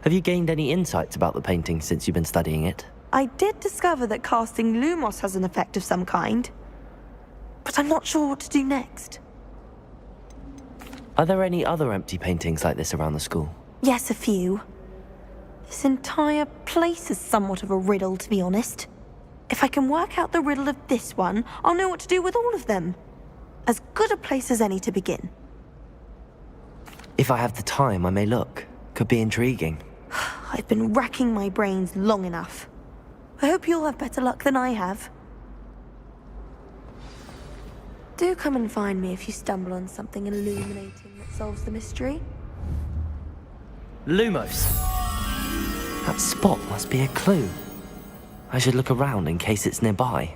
Have you gained any insights about the painting since you've been studying it? I did discover that casting Lumos has an effect of some kind. But I'm not sure what to do next. Are there any other empty paintings like this around the school? Yes, a few. This entire place is somewhat of a riddle, to be honest. If I can work out the riddle of this one, I'll know what to do with all of them. As good a place as any to begin. If I have the time, I may look. Could be intriguing. I've been racking my brains long enough. I hope you'll have better luck than I have. Do come and find me if you stumble on something illuminating that solves the mystery. Lumos. That spot must be a clue. I should look around in case it's nearby.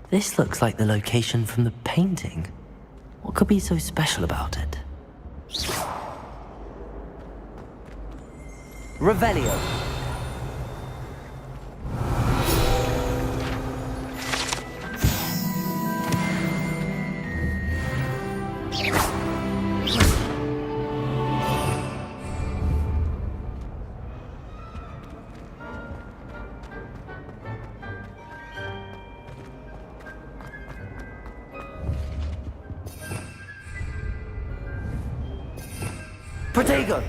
This looks like the location from the painting. What could be so special about it? Revelio. Protego!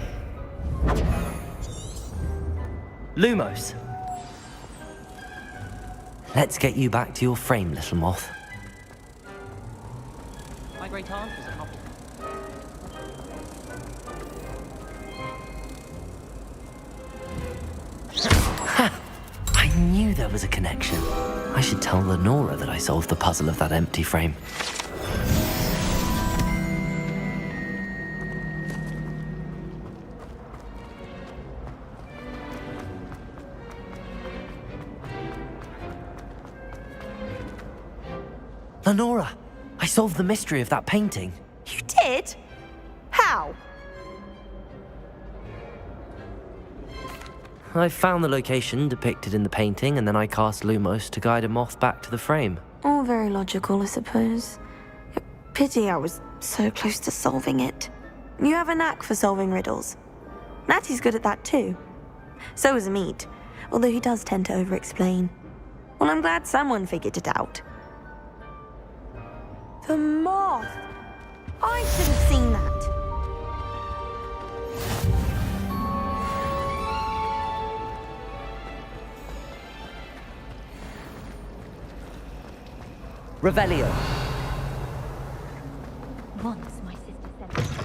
Lumos. Let's get you back to your frame, little moth. My great aunt was a Hufflepuff. Ha! I knew there was a connection. I should tell Lenora that I solved the puzzle of that empty frame. Lenora, I solved the mystery of that painting. You did? How? I found the location depicted in the painting, and then I cast Lumos to guide a moth back to the frame. All very logical, I suppose. Pity I was so close to solving it. You have a knack for solving riddles. Natty's good at that too. So is Amit, although he does tend to over-explain. Well, I'm glad someone figured it out. The moth! I should have seen that. Revelio. Once my sister said...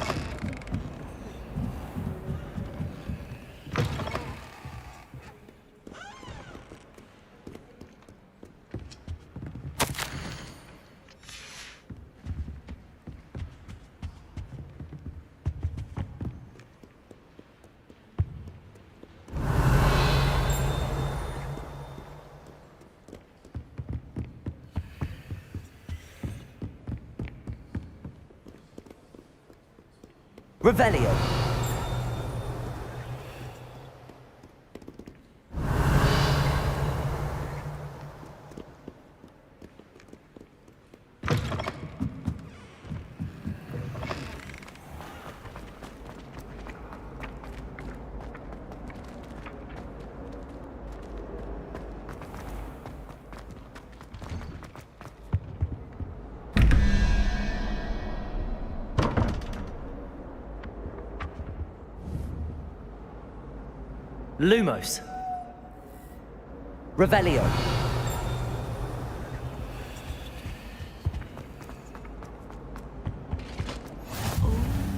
Revelio. Lumos. Revelio.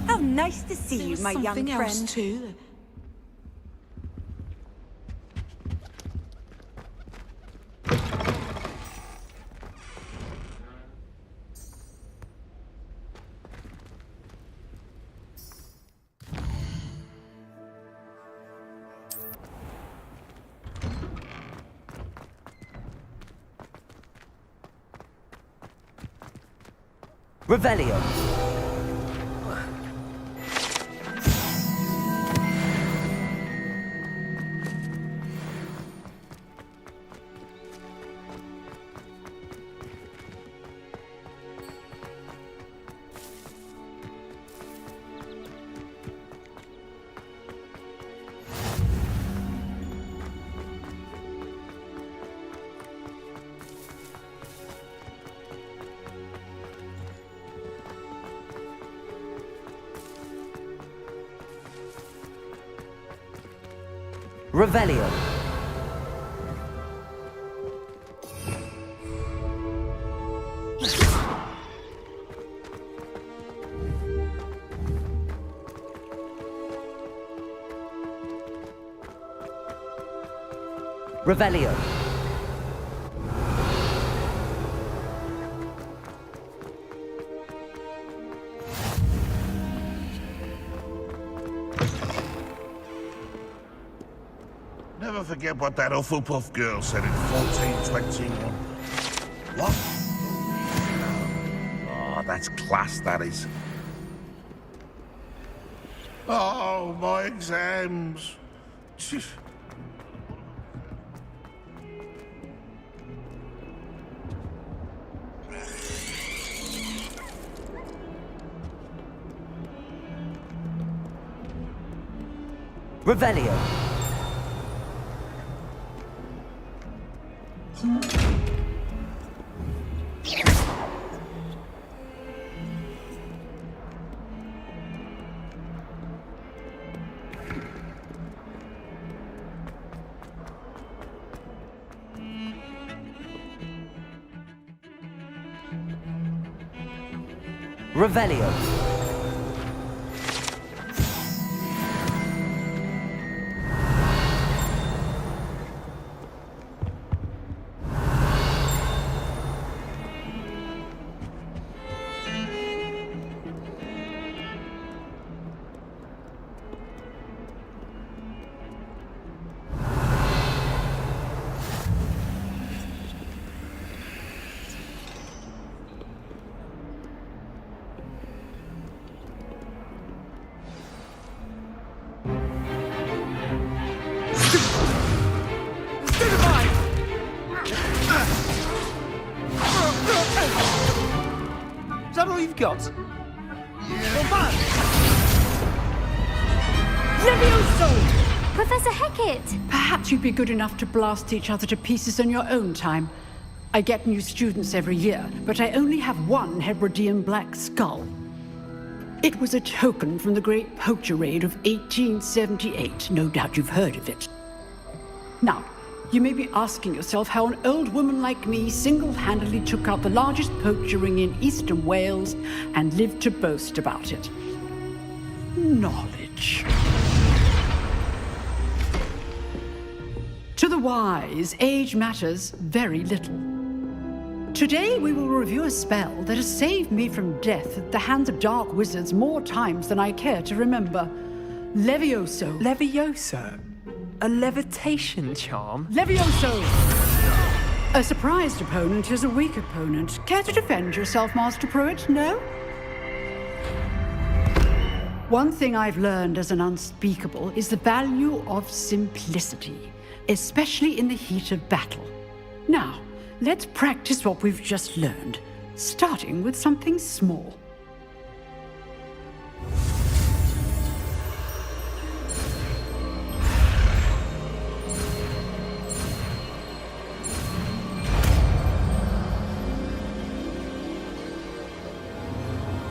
How nice to see you, my young friend. Too. Revelio. Revelio. Revelio. Never forget what that Hufflepuff girl said in 1421. What? Oh, that's class, that is. Oh, my exams. Revelio. Revelio. we've got? Levioso! Professor Hecat! Perhaps you'd be good enough to blast each other to pieces in your own time. I get new students every year, but I only have one Hebridean black skull. It was a token from the Great Poacher Raid of 1878. No doubt you've heard of it. Now, you may be asking yourself how an old woman like me single-handedly took out the largest poacher ring in eastern Wales and lived to boast about it. Knowledge. To the wise, age matters very little. Today we will review a spell that has saved me from death at the hands of dark wizards more times than I care to remember. Levioso. Levioso? A levitation charm? Levioso! A surprised opponent is a weak opponent. Care to defend yourself, Master Pruitt? No? One thing I've learned as an unspeakable is the value of simplicity, especially in the heat of battle. Now, let's practice what we've just learned, starting with something small.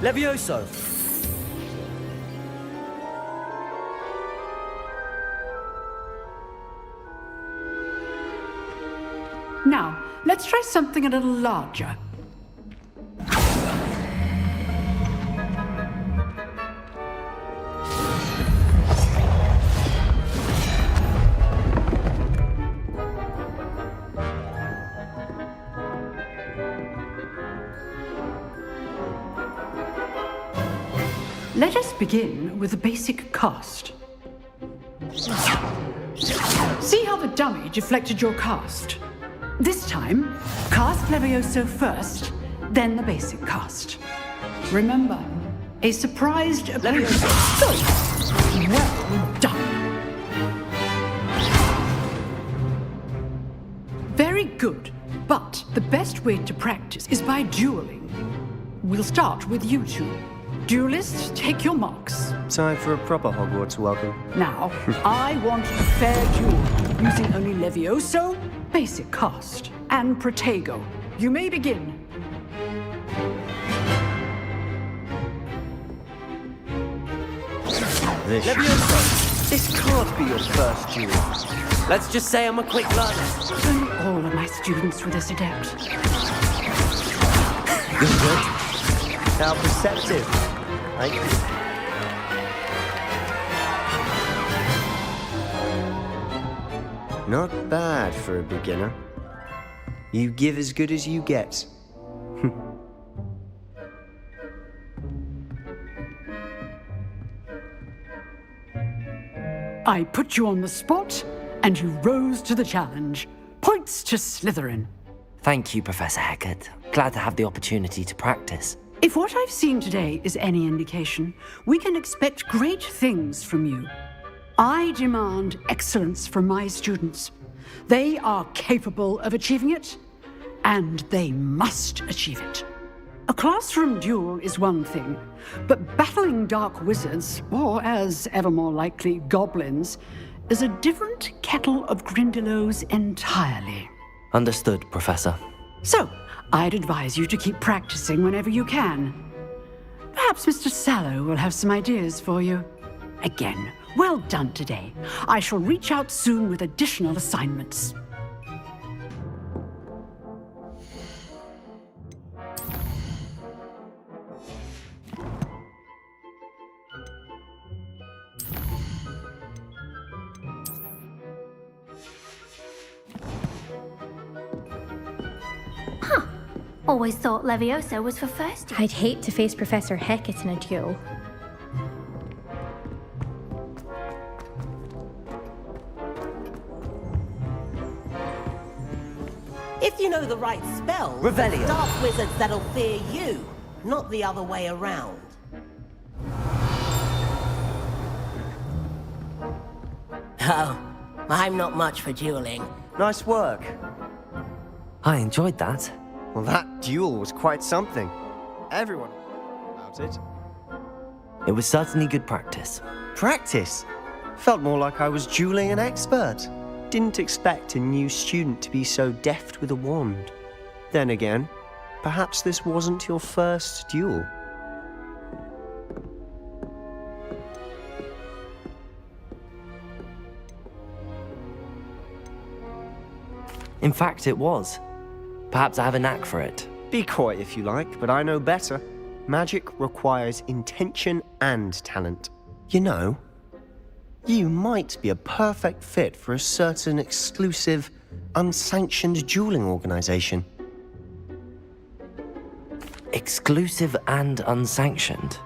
Levioso! Now, let's try something a little larger. Let us begin with the basic cast. See how the dummy deflected your cast? This time, cast Levioso first, then the basic cast. Remember, a surprised opponent. Good. Well done. Very good, but the best way to practice is by dueling. We'll start with you two. Duelists, take your marks. Time for a proper Hogwarts welcome. Now, I want a fair duel, using only Levioso, basic cast, and Protego. You may begin. Levioso, this can't be your first duel. Let's just say I'm a quick learner. Only all of my students were this adept. You're good. How perceptive. Thank you. Not bad for a beginner. You give as good as you get. I put you on the spot, and you rose to the challenge. Points to Slytherin. Thank you, Professor Hecat. Glad to have the opportunity to practice. If what I've seen today is any indication, we can expect great things from you. I demand excellence from my students. They are capable of achieving it, and they must achieve it. A classroom duel is one thing, but battling dark wizards, or as ever more likely, goblins, is a different kettle of Grindylows entirely. Understood, Professor. So, I'd advise you to keep practicing whenever you can. Perhaps Mr. Sallow will have some ideas for you. Again, well done today. I shall reach out soon with additional assignments. Always thought Levioso was for first year. I'd hate to face Professor Hecat in a duel. If you know the right spell, Revelio. dark wizards that'll fear you, not the other way around. Oh, I'm not much for dueling. Nice work. I enjoyed that. Well, that duel was quite something. Everyone... about it. It was certainly good practice. Practice? Felt more like I was dueling an expert. Didn't expect a new student to be so deft with a wand. Then again, perhaps this wasn't your first duel. In fact, it was. Perhaps I have a knack for it. Be coy if you like, but I know better. Magic requires intention and talent. You know, you might be a perfect fit for a certain exclusive, unsanctioned dueling organization. Exclusive and unsanctioned?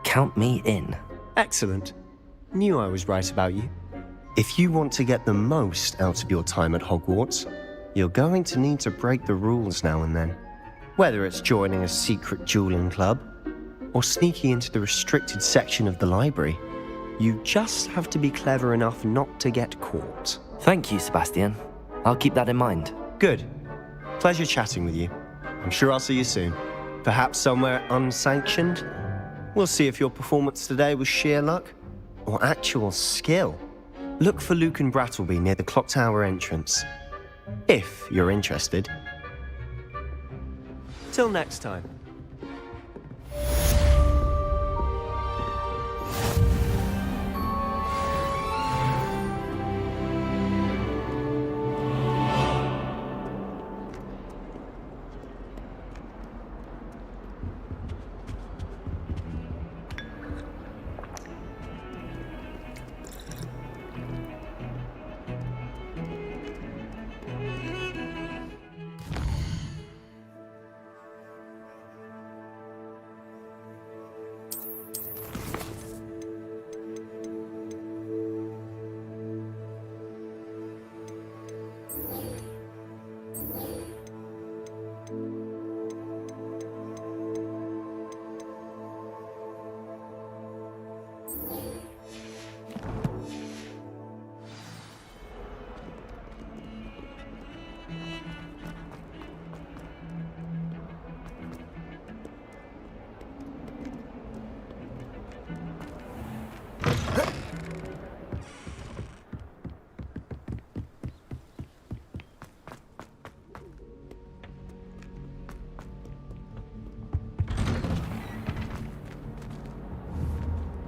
Count me in. Excellent. Knew I was right about you. If you want to get the most out of your time at Hogwarts, you're going to need to break the rules now and then. Whether it's joining a secret dueling club, or sneaking into the restricted section of the library, you just have to be clever enough not to get caught. Thank you, Sebastian. I'll keep that in mind. Good. Pleasure chatting with you. I'm sure I'll see you soon. Perhaps somewhere unsanctioned? We'll see if your performance today was sheer luck or actual skill. Look for Luke and Brattleby near the clock tower entrance, if you're interested. Till next time.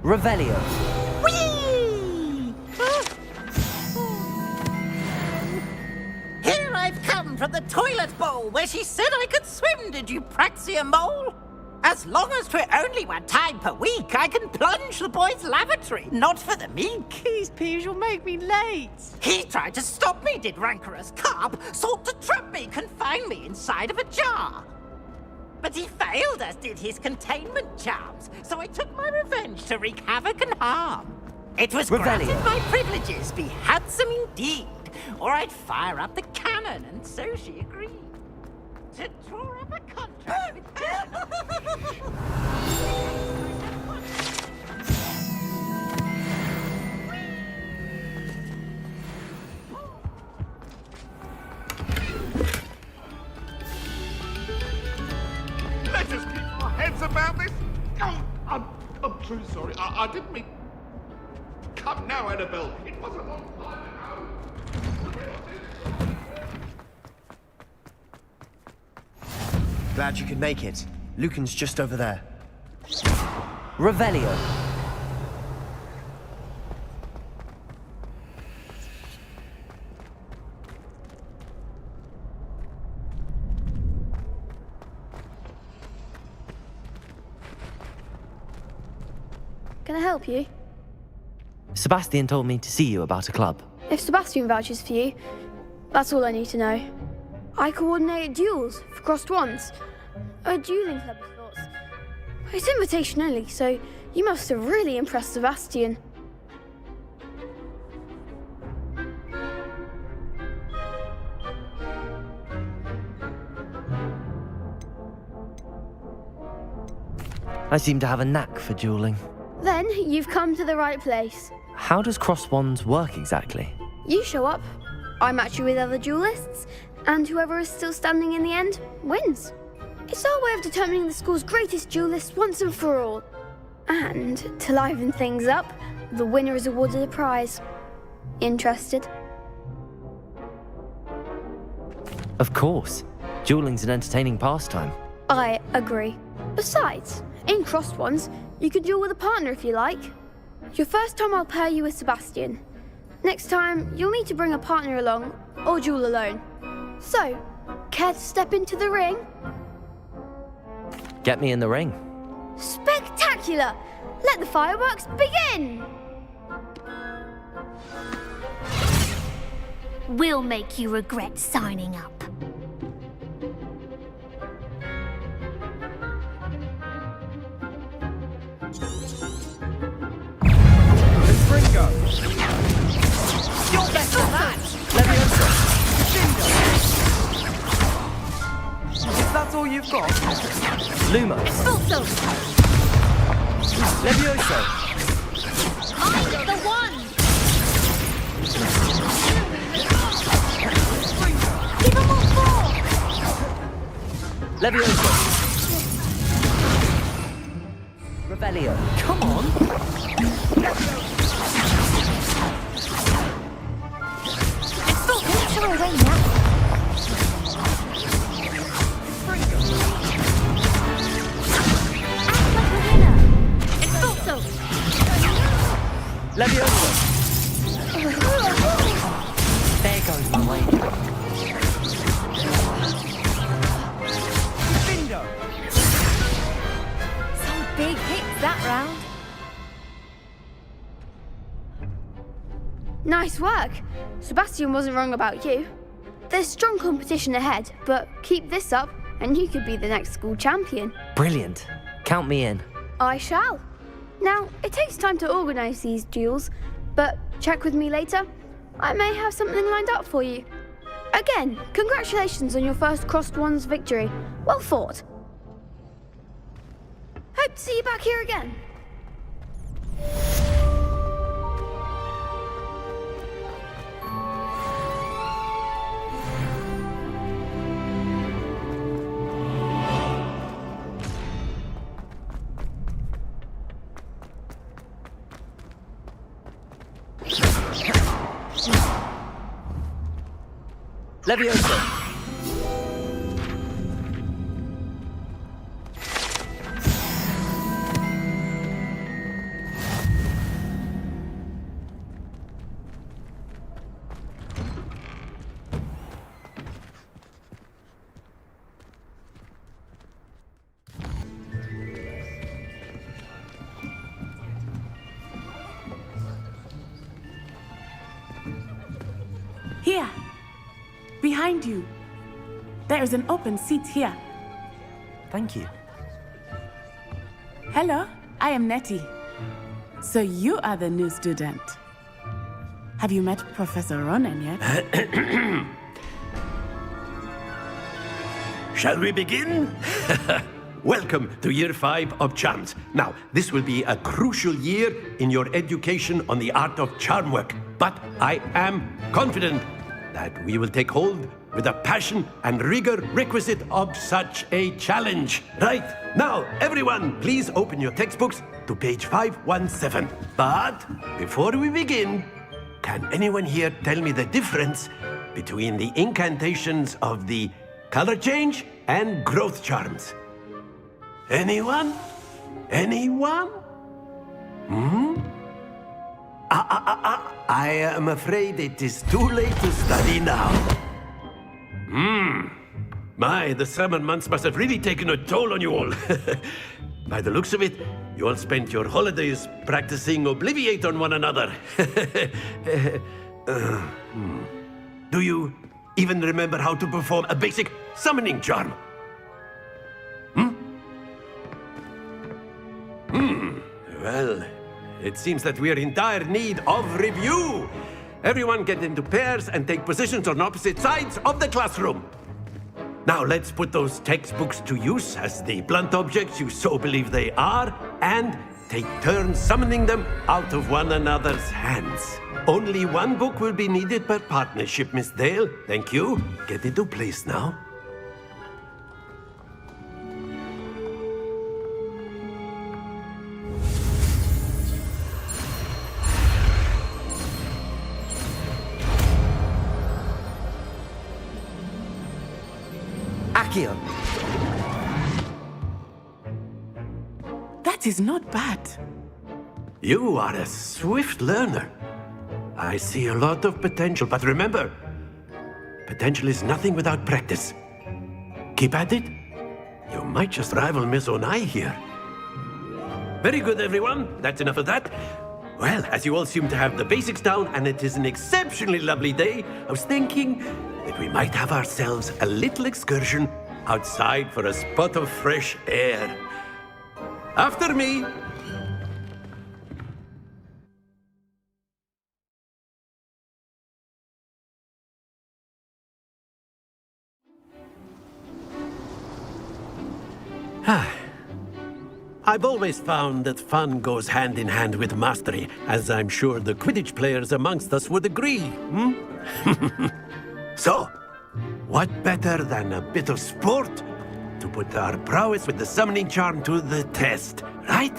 Revelio. Whee! Here I've come from the toilet bowl where she said I could swim, did you praxia mole? As long as 'twere only one time per week, I can plunge the boy's lavatory, not for the meek. Please, Piers, you'll make me late. He tried to stop me, did rancorous carp, sought to trap me, confine me inside of a jar. But he failed, as did his containment charms, so I took my revenge to wreak havoc and harm. It was granted my privileges be handsome indeed, or I'd fire up the cannon, and so she agreed to draw up a contract with Let us keep our heads about this. Oh, I'm truly sorry. I didn't mean... Come now, Annabelle. It was a long time ago. Glad you could make it. Lucan's just over there. Revelio. Can I help you? Sebastian told me to see you about a club. If Sebastian vouches for you, that's all I need to know. I coordinate duels for crossed wands. A dueling club of sorts. It's invitation only, so you must have really impressed Sebastian. I seem to have a knack for dueling. Then you've come to the right place. How does cross wands work exactly? You show up, I match you with other duelists, and whoever is still standing in the end wins. It's our way of determining the school's greatest duelist once and for all. And to liven things up, the winner is awarded a prize. Interested? Of course. Dueling's an entertaining pastime. I agree. Besides, in crossed ones, you can duel with a partner if you like. Your first time I'll pair you with Sebastian. Next time, you'll need to bring a partner along, or duel alone. So, care to step into the ring? Get me in the ring. Spectacular! Let the fireworks begin! We'll make you regret signing up. Ringo! You're better than that! Leviosa! If that's all you've got? Lumos! Expulso! Leviosa! I'm the one! Give them all four! Leviosa! Revelio! Come on! Shall I win now? Expulso! Leviosa! There goes my wager. Bingo! Some big hits that round. Nice work. Sebastian wasn't wrong about you. There's strong competition ahead, but keep this up and you could be the next school champion. Brilliant. Count me in. I shall. Now, it takes time to organise these duels, but check with me later. I may have something lined up for you. Again, congratulations on your first Crossed Ones victory. Well fought. Hope to see you back here again. Leviosa! Here. Behind you. There is an open seat here. Thank you. Hello, I am Nettie. So you are the new student. Have you met Professor Ronan yet? Shall we begin? Welcome to Year 5 of Charms. Now, this will be a crucial year in your education on the art of charm work. But I am confident that we will take hold with the passion and rigor requisite of such a challenge. Right, now, everyone, please open your textbooks to page 517. But before we begin, can anyone here tell me the difference between the incantations of the color change and growth charms? Anyone? Anyone? I am afraid it is too late to study now. My, the summer months must have really taken a toll on you all. By the looks of it, you all spent your holidays practicing Obliviate on one another. Do you even remember how to perform a basic summoning charm? Well, it seems that we are in dire need of review. Everyone get into pairs and take positions on opposite sides of the classroom. Now let's put those textbooks to use as the blunt objects you so believe they are, and take turns summoning them out of one another's hands. Only one book will be needed per partnership, Miss Dale. Thank you. Get into place now. Accio! That is not bad. You are a swift learner. I see a lot of potential, but remember, potential is nothing without practice. Keep at it. You might just rival Miss Onai here. Very good, everyone. That's enough of that. Well, as you all seem to have the basics down, and it is an exceptionally lovely day, I was thinking that we might have ourselves a little excursion outside for a spot of fresh air. After me. I've always found that fun goes hand in hand with mastery, as I'm sure the Quidditch players amongst us would agree. So, what better than a bit of sport to put our prowess with the summoning charm to the test, right?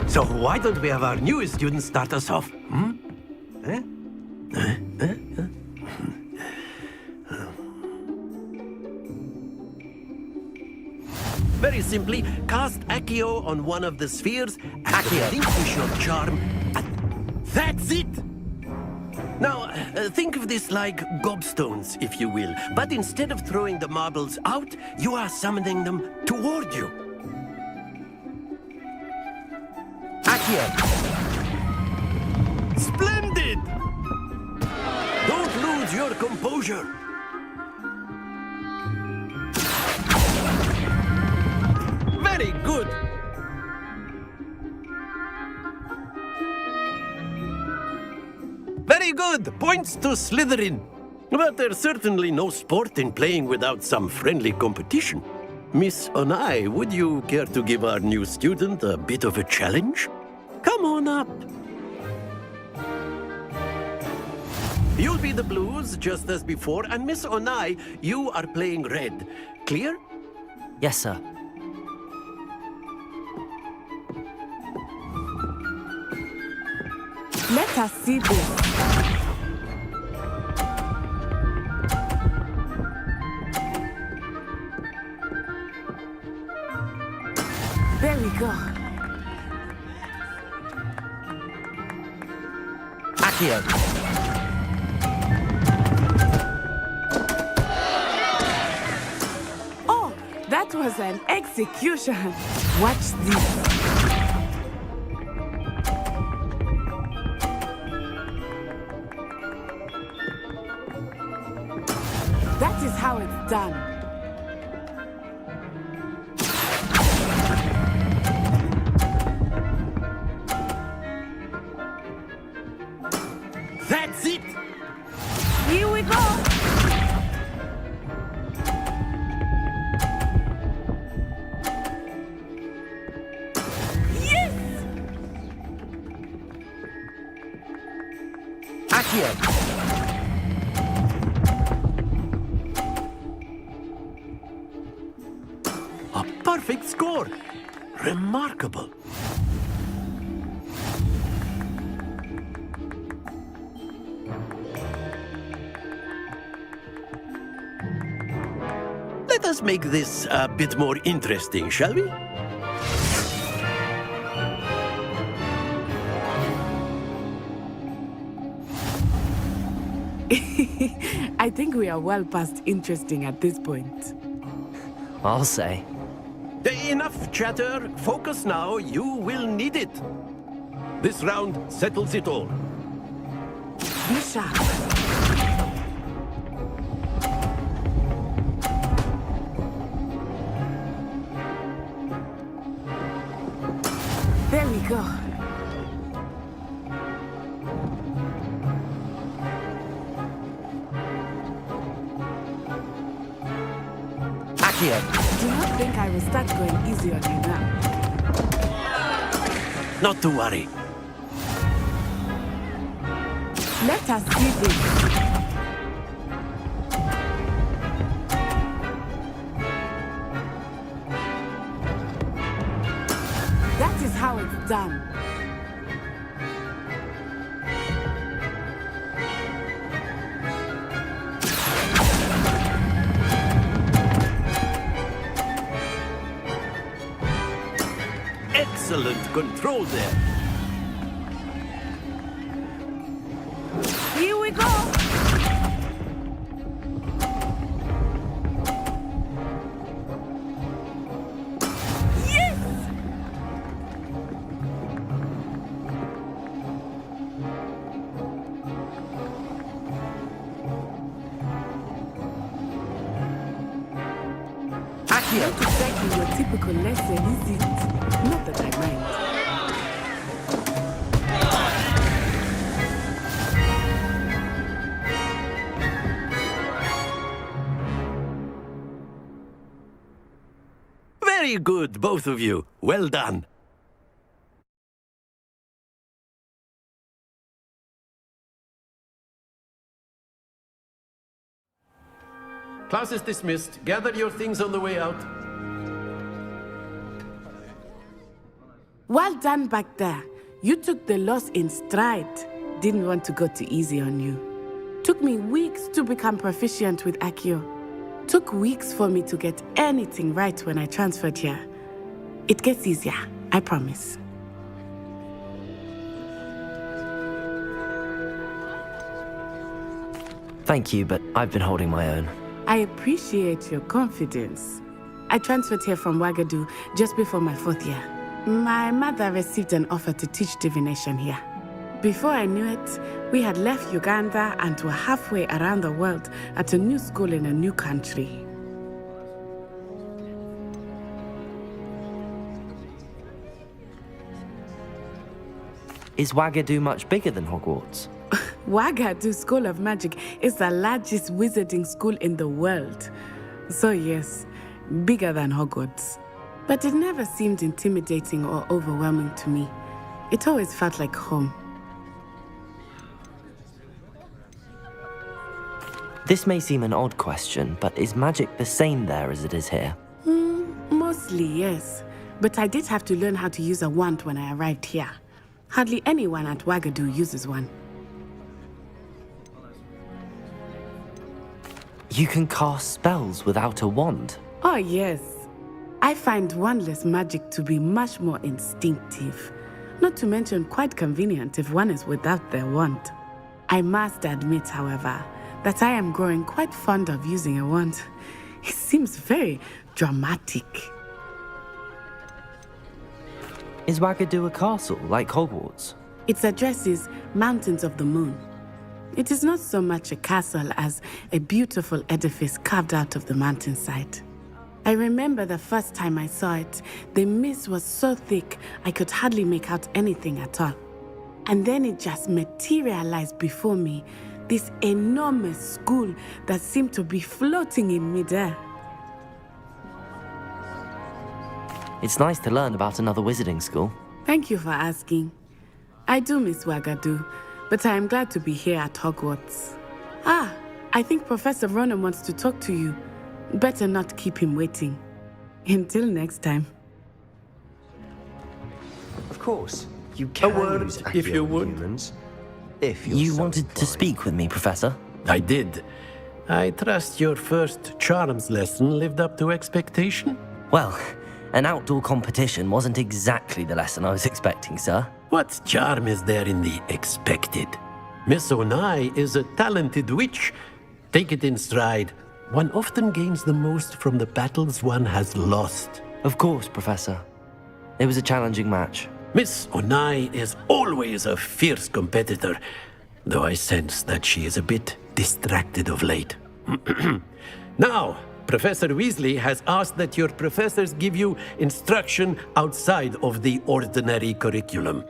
So why don't we have our newest student start us off? Very simply, cast Accio on one of the spheres and relinquish your charm. That's it! Now, think of this like gobstones, if you will. But instead of throwing the marbles out, you are summoning them toward you. Accio! Splendid! Don't lose your composure. Very good. Very good. Points to Slytherin. But there's certainly no sport in playing without some friendly competition. Miss Onai, would you care to give our new student a bit of a challenge? Come on up. You'll be the blues, just as before, and Miss Onai, you are playing red. Clear? Yes, sir. Let us see this. There we go. Accio! Oh, that was an execution. Watch this. That is how it's done. That's it! Here we go! Yes! Accio! A perfect score! Remarkable! Let us make this a bit more interesting, shall we? I think we are well past interesting at this point. I'll say. Enough chatter. Focus now. You will need it. This round settles it all. Be sharp. There we go. Accio! Do not think I will start going easy on you now. Not to worry. Let us see this. done. Excellent control there. Here we go. Yes! Accio! Not exactly your typical lesson, is it? Not that I mind. Very good, both of you. Well done. Class is dismissed. Gather your things on the way out. Well done back there. You took the loss in stride. Didn't want to go too easy on you. Took me weeks to become proficient with Accio. Took weeks for me to get anything right when I transferred here. It gets easier, I promise. Thank you, but I've been holding my own. I appreciate your confidence. I transferred here from Wagadu just before my 4th year. My mother received an offer to teach divination here. Before I knew it, we had left Uganda and were halfway around the world at a new school in a new country. Is Wagadu much bigger than Hogwarts? Wagadu School of Magic is the largest wizarding school in the world. So yes, bigger than Hogwarts. But it never seemed intimidating or overwhelming to me. It always felt like home. This may seem an odd question, but is magic the same there as it is here? Mostly, yes. But I did have to learn how to use a wand when I arrived here. Hardly anyone at Wagadu uses one. You can cast spells without a wand? Oh, yes. I find wandless magic to be much more instinctive. Not to mention quite convenient if one is without their wand. I must admit, however, that I am growing quite fond of using a wand. It seems very dramatic. Is Wagadu a castle, like Hogwarts? Its address is Mountains of the Moon. It is not so much a castle as a beautiful edifice carved out of the mountainside. I remember the first time I saw it, the mist was so thick I could hardly make out anything at all. And then it just materialized before me, this enormous school that seemed to be floating in midair. It's nice to learn about another wizarding school. Thank you for asking. I do miss Wagadu, but I am glad to be here at Hogwarts. Ah, I think Professor Ronan wants to talk to you. Better not keep him waiting. Until next time. Of course, you can word, use if you Accio would. humans, if you're You so wanted to inclined. speak with me, Professor? I did. I trust your first charms lesson lived up to expectation? Well, an outdoor competition wasn't exactly the lesson I was expecting, sir. What charm is there in the expected? Miss Onai is a talented witch. Take it in stride. One often gains the most from the battles one has lost. Of course, Professor. It was a challenging match. Miss Onai is always a fierce competitor, though I sense that she is a bit distracted of late. Now, Professor Weasley has asked that your professors give you instruction outside of the ordinary curriculum.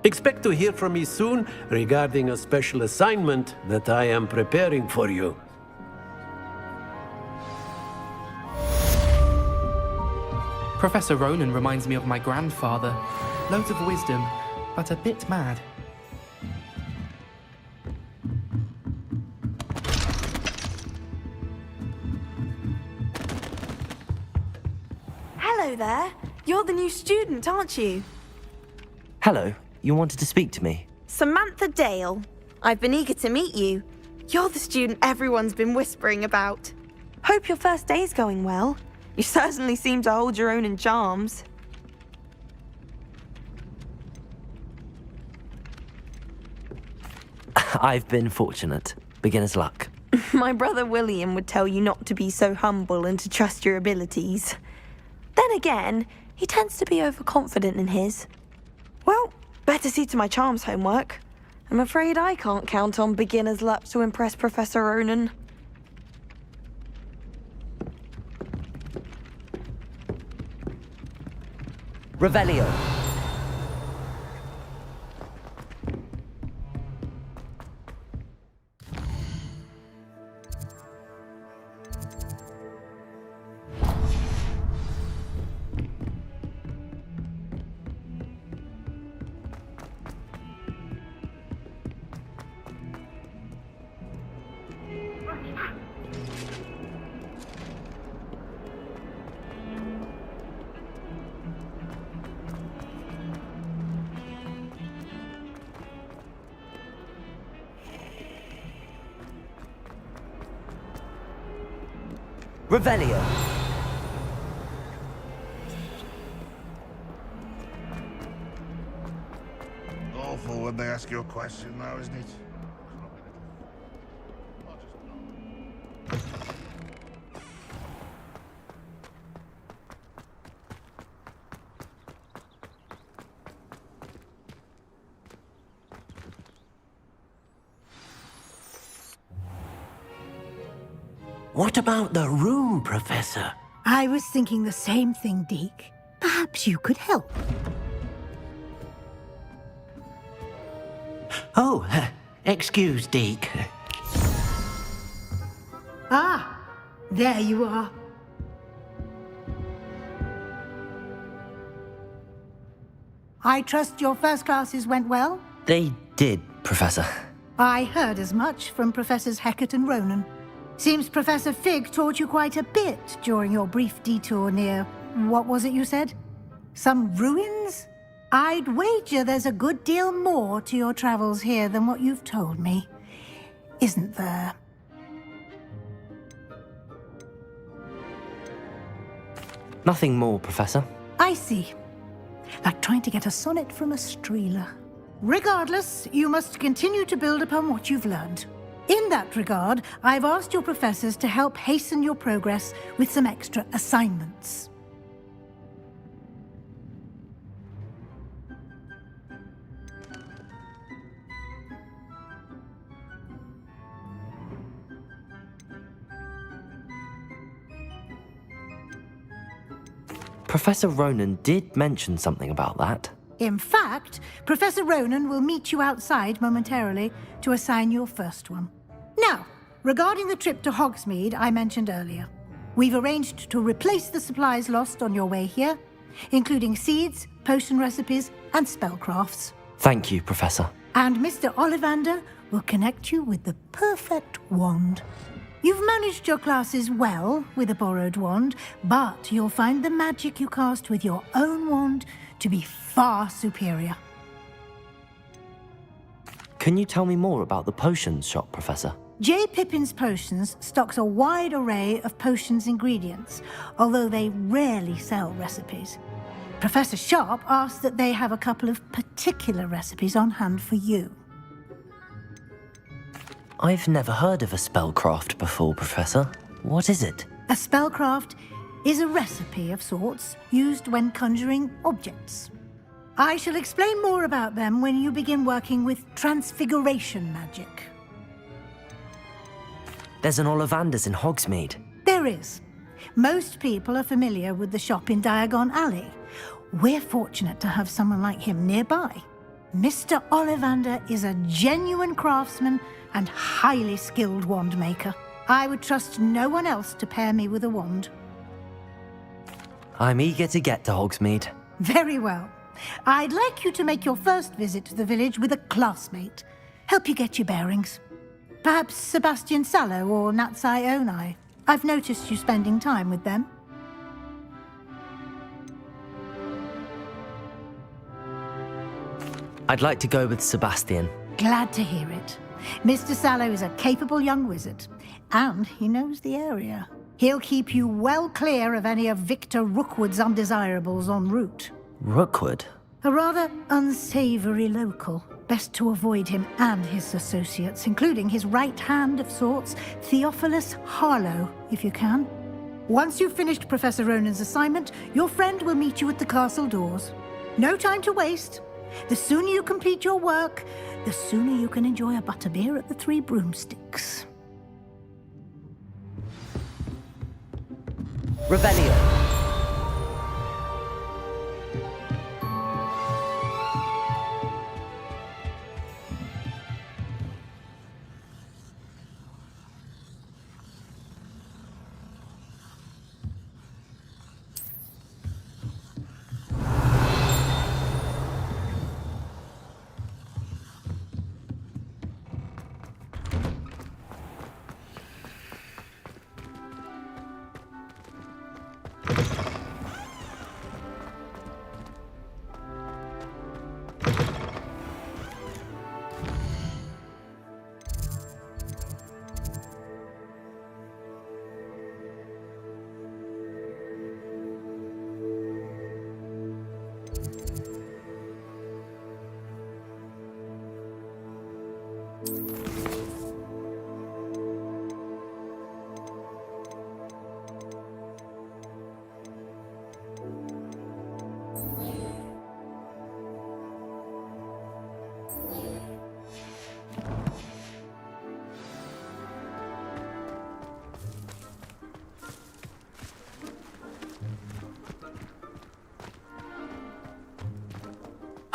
Expect to hear from me soon regarding a special assignment that I am preparing for you. Professor Ronan reminds me of my grandfather. Loads of wisdom, but a bit mad. Hello there. You're the new student, aren't you? Hello, you wanted to speak to me? Samantha Dale. I've been eager to meet you. You're the student everyone's been whispering about. Hope your first day's going well. You certainly seem to hold your own in charms. I've been fortunate. Beginner's luck. My brother William would tell you not to be so humble and to trust your abilities. Then again, he tends to be overconfident in his. Well, better see to my charms homework. I'm afraid I can't count on beginner's luck to impress Professor Ronan. Revelio. Revelio. Awful when they ask you a question, though, isn't it? What about the room, Professor? I was thinking the same thing, Deke. Perhaps you could help. Oh, excuse, Deke. Ah, there you are. I trust your first classes went well? They did, Professor. I heard as much from Professors Hecat and Ronan. Seems Professor Fig taught you quite a bit during your brief detour near... what was it you said? Some ruins? I'd wager there's a good deal more to your travels here than what you've told me. Isn't there? Nothing more, Professor. I see. Like trying to get a sonnet from a streeler. Regardless, you must continue to build upon what you've learned. In that regard, I've asked your professors to help hasten your progress with some extra assignments. Professor Ronan did mention something about that. In fact, Professor Ronan will meet you outside momentarily to assign your first one. Now, regarding the trip to Hogsmeade I mentioned earlier, we've arranged to replace the supplies lost on your way here, including seeds, potion recipes, and spellcrafts. Thank you, Professor. And Mr. Ollivander will connect you with the perfect wand. You've managed your classes well with a borrowed wand, but you'll find the magic you cast with your own wand to be far superior. Can you tell me more about the potions shop, Professor? J. Pippin's Potions stocks a wide array of potions ingredients, although they rarely sell recipes. Professor Sharp asks that they have a couple of particular recipes on hand for you. I've never heard of a spellcraft before, Professor. What is it? A spellcraft is a recipe of sorts used when conjuring objects. I shall explain more about them when you begin working with transfiguration magic. There's an Ollivander's in Hogsmeade. There is. Most people are familiar with the shop in Diagon Alley. We're fortunate to have someone like him nearby. Mr. Ollivander is a genuine craftsman and highly skilled wand maker. I would trust no one else to pair me with a wand. I'm eager to get to Hogsmeade. Very well. I'd like you to make your first visit to the village with a classmate. Help you get your bearings. Perhaps Sebastian Sallow or Natsai Onai. I've noticed you spending time with them. I'd like to go with Sebastian. Glad to hear it. Mr. Sallow is a capable young wizard, and he knows the area. He'll keep you well clear of any of Victor Rookwood's undesirables en route. Rookwood? A rather unsavory local. Best to avoid him and his associates, including his right hand of sorts, Theophilus Harlow, if you can. Once you've finished Professor Ronan's assignment, your friend will meet you at the castle doors. No time to waste. The sooner you complete your work, the sooner you can enjoy a butterbeer at the Three Broomsticks. Revelio.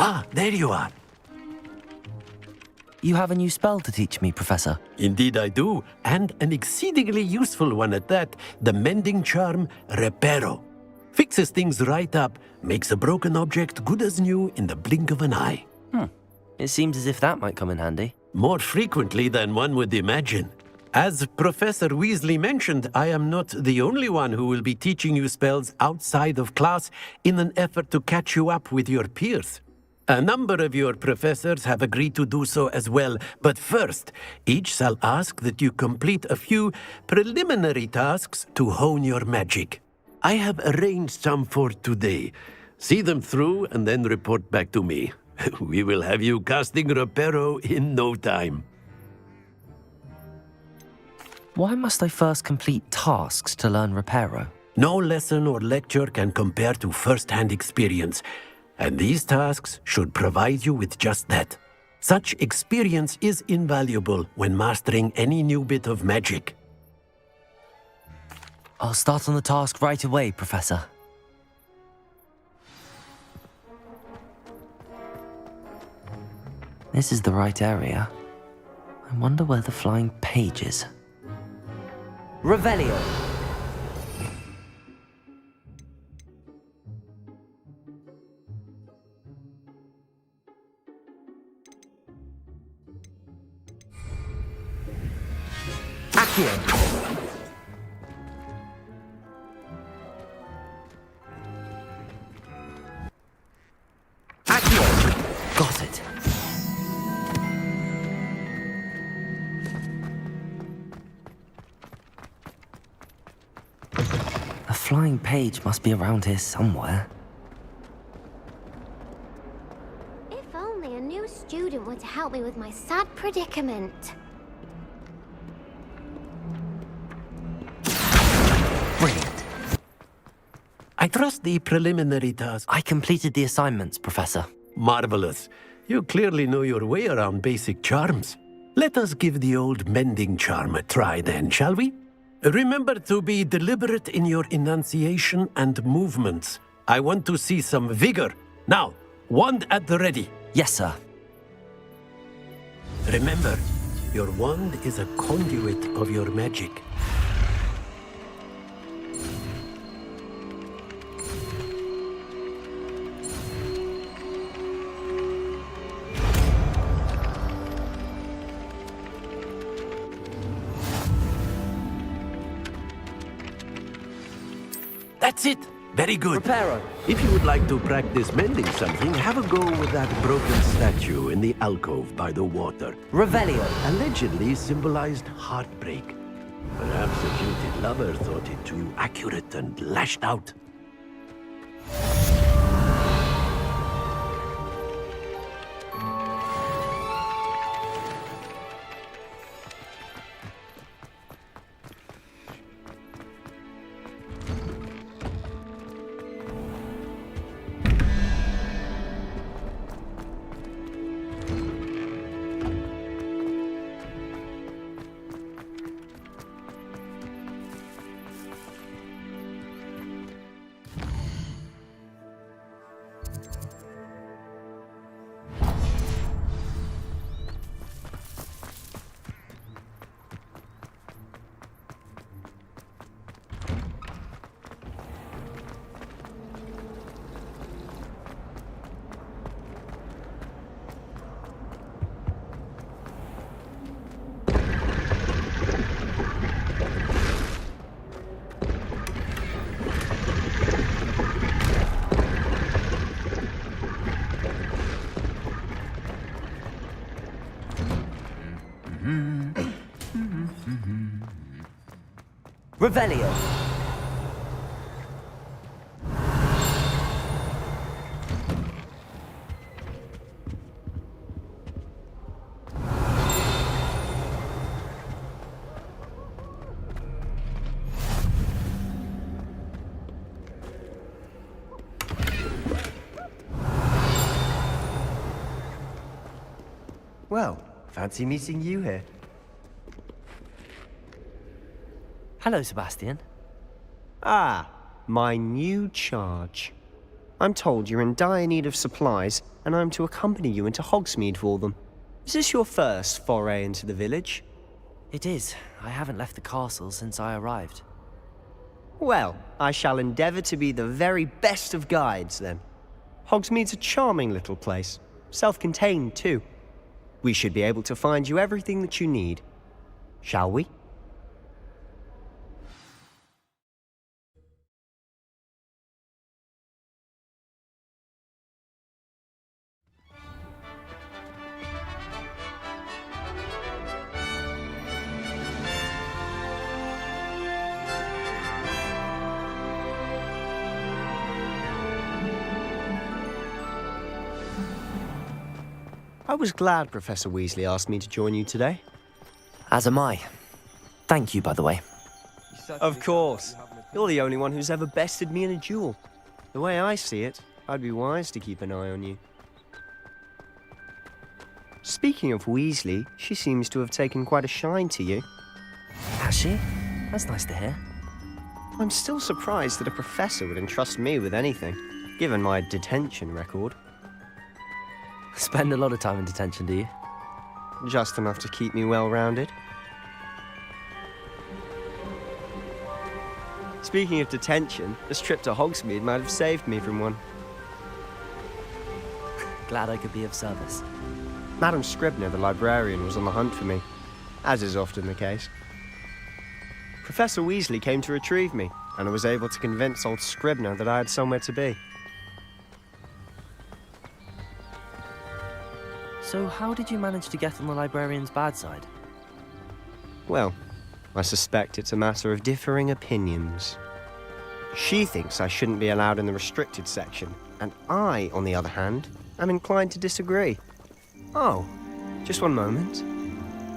Ah, there you are. You have a new spell to teach me, Professor. Indeed I do, and an exceedingly useful one at that. The mending charm, Reparo. Fixes things right up, makes a broken object good as new in the blink of an eye. It seems as if that might come in handy. More frequently than one would imagine. As Professor Weasley mentioned, I am not the only one who will be teaching you spells outside of class in an effort to catch you up with your peers. A number of your professors have agreed to do so as well, but first, each shall ask that you complete a few preliminary tasks to hone your magic. I have arranged some for today. See them through and then report back to me. We will have you casting Reparo in no time. Why must I first complete tasks to learn Reparo? No lesson or lecture can compare to first-hand experience, and these tasks should provide you with just that. Such experience is invaluable when mastering any new bit of magic. I'll start on the task right away, Professor. This is the right area. I wonder where the flying page is. Revelio. Accio. Accio. Got it. A flying page must be around here somewhere. If only a new student were to help me with my sad predicament. Brilliant. I trust the preliminary task. I completed the assignments, Professor. Marvelous. You clearly know your way around basic charms. Let us give the old mending charm a try then, shall we? Remember to be deliberate in your enunciation and movements. I want to see some vigor. Now, wand at the ready. Yes, sir. Remember, your wand is a conduit of your magic. That's it! Very good. Reparo. If you would like to practice mending something, have a go with that broken statue in the alcove by the water. Revelio. Allegedly symbolized heartbreak. Perhaps a jilted lover thought it too accurate and lashed out. Revelio. Well, fancy meeting you here. Hello, Sebastian. Ah, my new charge. I'm told you're in dire need of supplies, and I'm to accompany you into Hogsmeade for them. Is this your first foray into the village? It is. I haven't left the castle since I arrived. Well, I shall endeavour to be the very best of guides, then. Hogsmeade's a charming little place. Self-contained, too. We should be able to find you everything that you need. Shall we? I was glad Professor Weasley asked me to join you today. As am I. Thank you, by the way. Of course. You're the only one who's ever bested me in a duel. The way I see it, I'd be wise to keep an eye on you. Speaking of Weasley, she seems to have taken quite a shine to you. Has she? That's nice to hear. I'm still surprised that a professor would entrust me with anything, given my detention record. Spend a lot of time in detention, do you? Just enough to keep me well-rounded. Speaking of detention, this trip to Hogsmeade might have saved me from one. Glad I could be of service. Madam Scribner, the librarian, was on the hunt for me, as is often the case. Professor Weasley came to retrieve me, and I was able to convince old Scribner that I had somewhere to be. So how did you manage to get on the librarian's bad side? Well, I suspect it's a matter of differing opinions. She thinks I shouldn't be allowed in the restricted section, and I, on the other hand, am inclined to disagree. Oh, just one moment.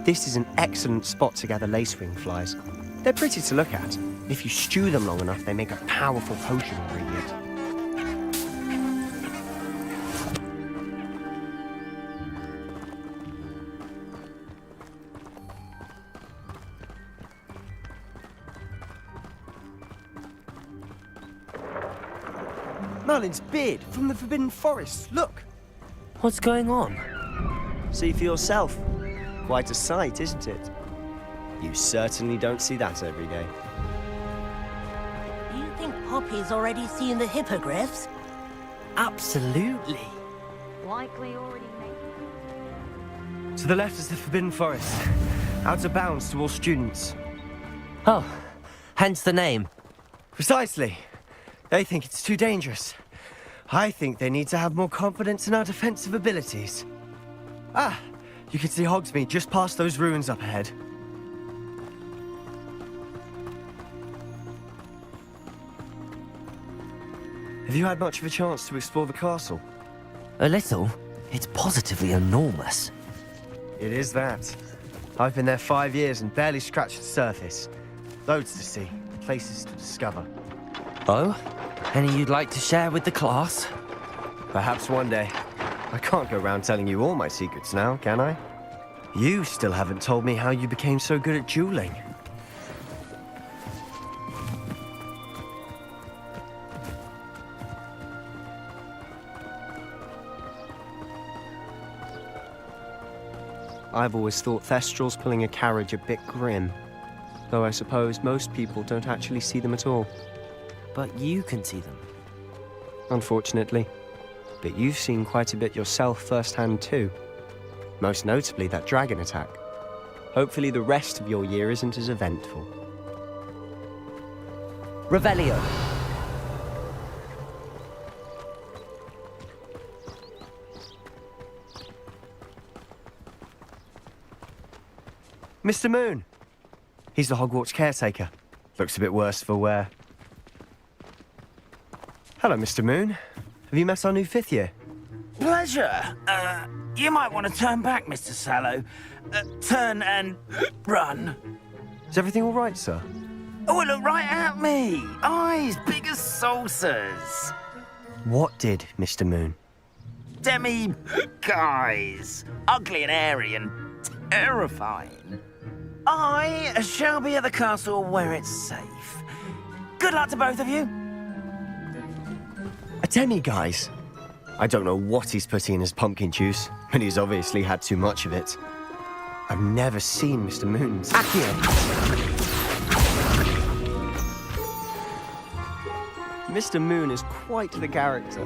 This is an excellent spot to gather lacewing flies. They're pretty to look at. If you stew them long enough, they make a powerful potion ingredient. Merlin's beard from the Forbidden Forest. Look! What's going on? See for yourself. Quite a sight, isn't it? You certainly don't see that every day. Do you think Poppy's already seen the hippogriffs? Absolutely. Likely already made. To the left is the Forbidden Forest. Out of bounds to all students. Oh, hence the name. Precisely. They think it's too dangerous. I think they need to have more confidence in our defensive abilities. Ah, you can see Hogsmeade just past those ruins up ahead. Have you had much of a chance to explore the castle? A little. It's positively enormous. It is that. I've been there 5 years and barely scratched the surface. Loads to see, places to discover. Oh? Any you'd like to share with the class? Perhaps one day. I can't go around telling you all my secrets now, can I? You still haven't told me how you became so good at dueling. I've always thought Thestrals pulling a carriage a bit grim. Though I suppose most people don't actually see them at all. But you can see them. Unfortunately. But you've seen quite a bit yourself firsthand too. Most notably that dragon attack. Hopefully the rest of your year isn't as eventful. Revelio. Mr. Moon! He's the Hogwarts caretaker. Looks a bit worse for wear. Hello, Mr. Moon. Have you met our new 5th year? Pleasure. You might want to turn back, Mr. Sallow. Turn and run. Is everything all right, sir? Oh, look right at me. Eyes big as saucers. What did, Mr. Moon? Guys. Ugly and airy and terrifying. I shall be at the castle where it's safe. Good luck to both of you. A demi-guise? I don't know what he's putting in his pumpkin juice, but he's obviously had too much of it. I've never seen Mr. Moon's... Accio! Mr. Moon is quite the character.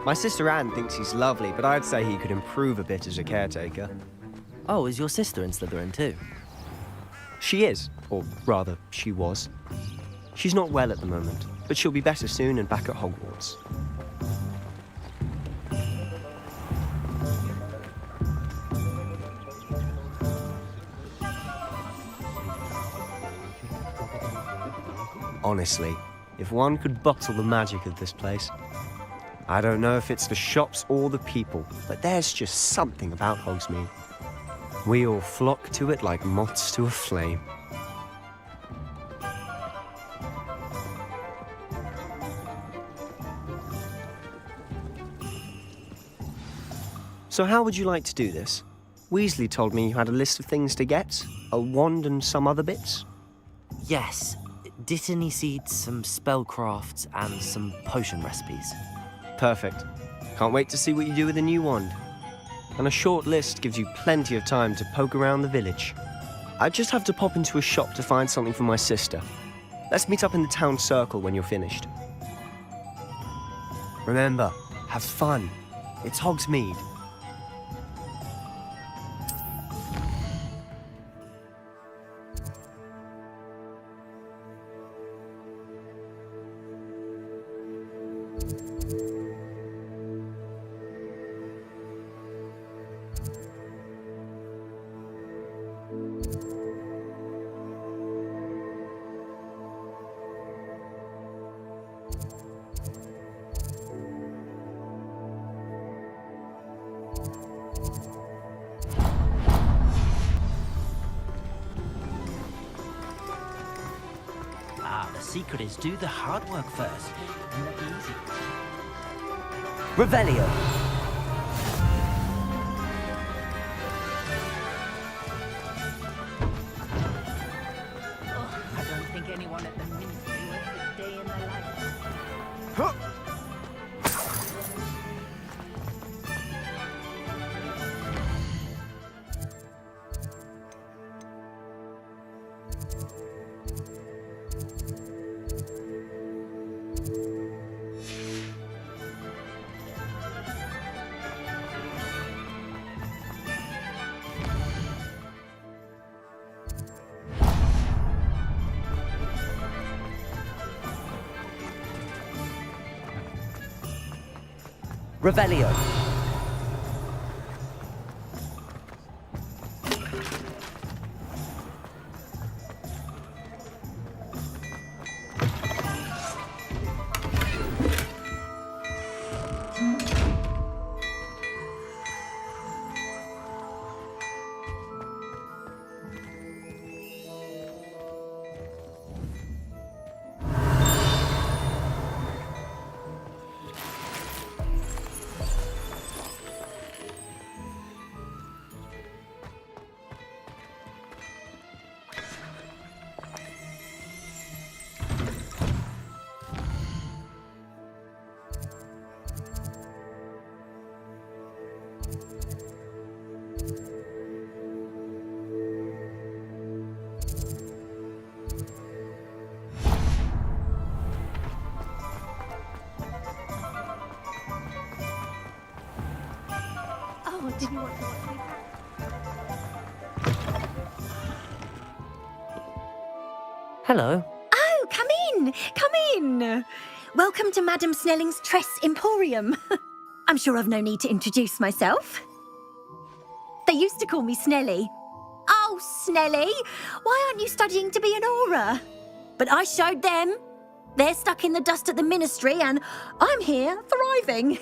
My sister Anne thinks he's lovely, but I'd say he could improve a bit as a caretaker. Oh, is your sister in Slytherin too? She is, or rather, she was. She's not well at the moment, but she'll be better soon and back at Hogwarts. Honestly, if one could bottle the magic of this place. I don't know if it's the shops or the people, but there's just something about Hogsmeade. We all flock to it like moths to a flame. So how would you like to do this? Weasley told me you had a list of things to get, a wand and some other bits. Yes. Dittany seeds, some spellcrafts, and some potion recipes. Perfect. Can't wait to see what you do with the new wand. And a short list gives you plenty of time to poke around the village. I just have to pop into a shop to find something for my sister. Let's meet up in the town circle when you're finished. Remember, have fun. It's Hogsmeade. The secret is do the hard work first, and let the easy. Revelio. I don't think anyone at the Ministry works a day in their life. Huh. Revelio. Oh, didn't want to watch me. Hello. Oh, come in! Come in! Welcome to Madame Snelling's Tress Emporium. I'm sure I've no need to introduce myself. They used to call me Snelly. Oh, Snelly, why aren't you studying to be an aura? But I showed them. They're stuck in the dust at the ministry and I'm here thriving.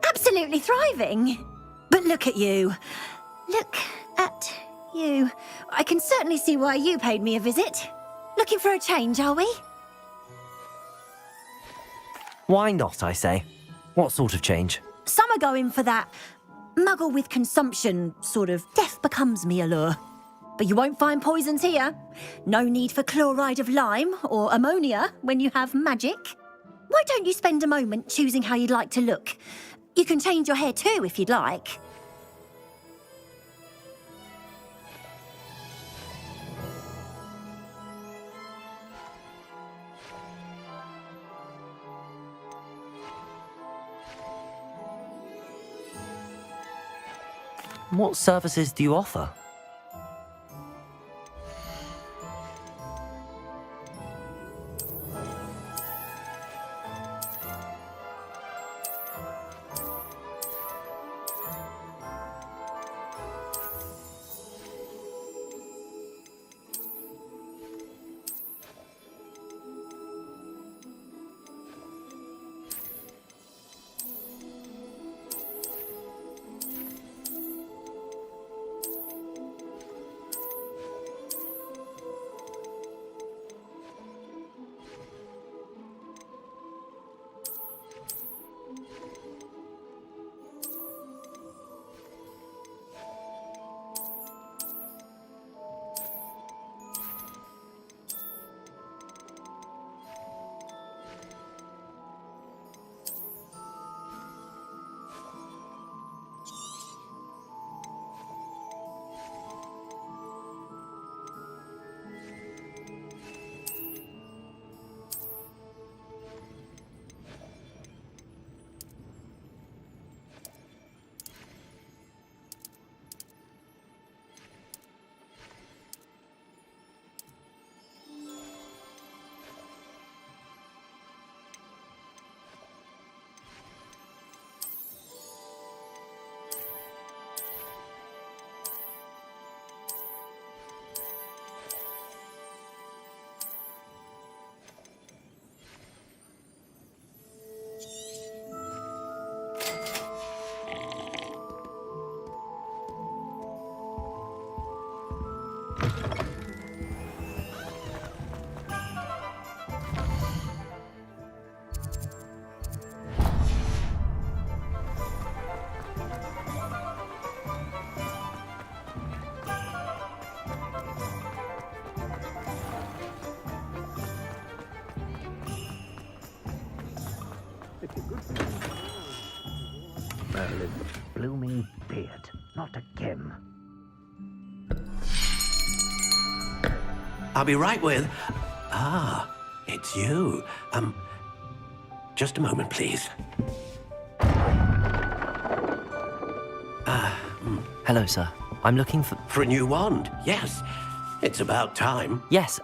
Absolutely thriving. But look at you. Look at you. I can certainly see why you paid me a visit. Looking for a change, are we? Why not, I say? What sort of change? Some are going for that muggle with consumption, sort of death becomes me allure. But you won't find poisons here. No need for chloride of lime or ammonia when you have magic. Why don't you spend a moment choosing how you'd like to look? You can change your hair too if you'd like. What services do you offer? Merlin's blooming beard, not again. I'll be right with... Ah, it's you. Just a moment, please. Hello, sir. I'm looking for... For a new wand, yes. It's about time. Yes,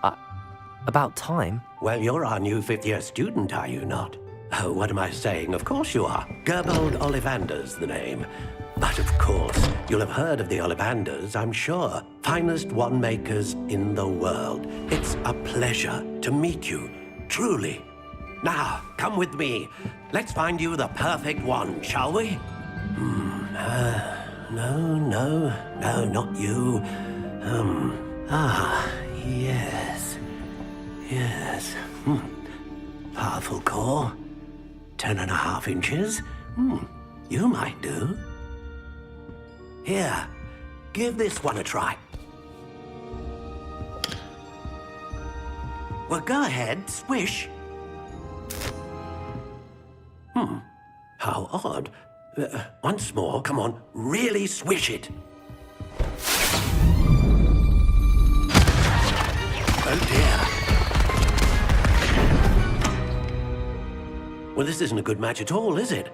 about time? Well, you're our new fifth-year student, are you not? Oh, what am I saying? Of course you are. Gerbold Ollivander's the name. But of course, you'll have heard of the Ollivanders, I'm sure. Finest wand makers in the world. It's a pleasure to meet you, truly. Now, come with me. Let's find you the perfect wand, shall we? No, not you. Yes. Powerful core. 10.5 inches. You might do. Here, give this one a try. Well, go ahead, swish. How odd. Once more, come on, really swish it. Oh dear. Well, this isn't a good match at all, is it?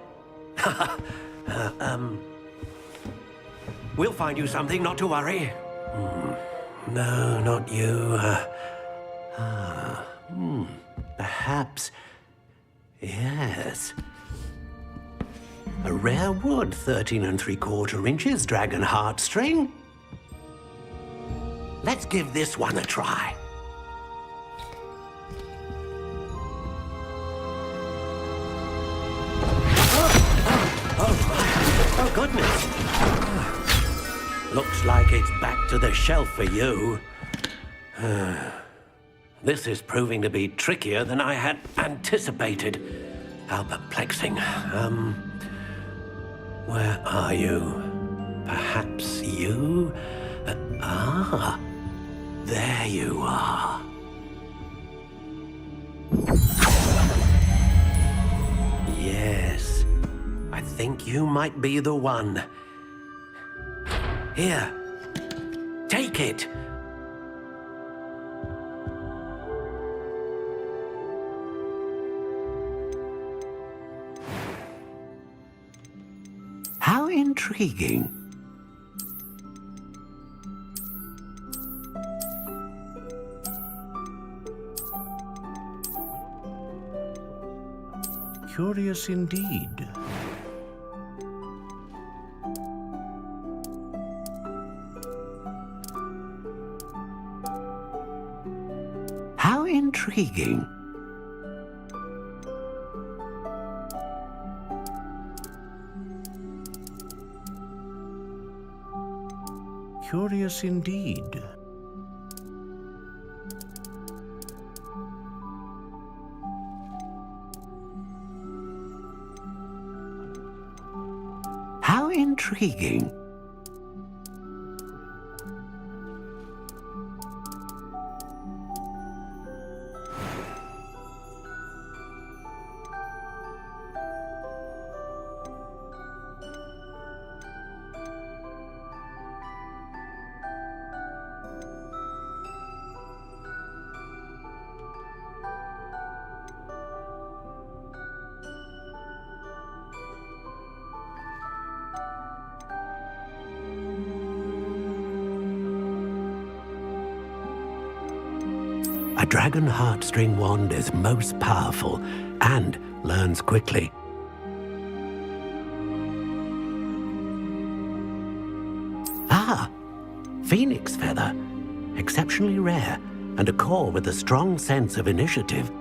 We'll find you something, not to worry. No, not you. Perhaps. Yes. A rare wood, 13 3/4 inches, dragon heartstring. Let's give this one a try. Oh, goodness. Looks like it's back to the shelf for you. This is proving to be trickier than I had anticipated. How perplexing. Where are you? Perhaps you? There you are. Yes, I think you might be the one. Here, take it. How intriguing. Curious indeed. How intriguing. Curious indeed. How intriguing. A dragon heartstring wand is most powerful and learns quickly. Phoenix feather. Exceptionally rare, and a core with a strong sense of initiative.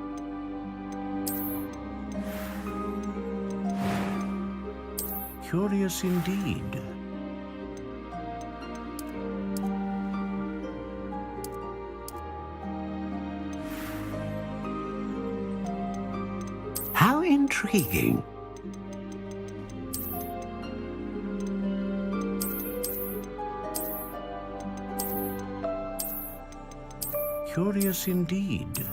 Curious indeed. How intriguing. Curious indeed.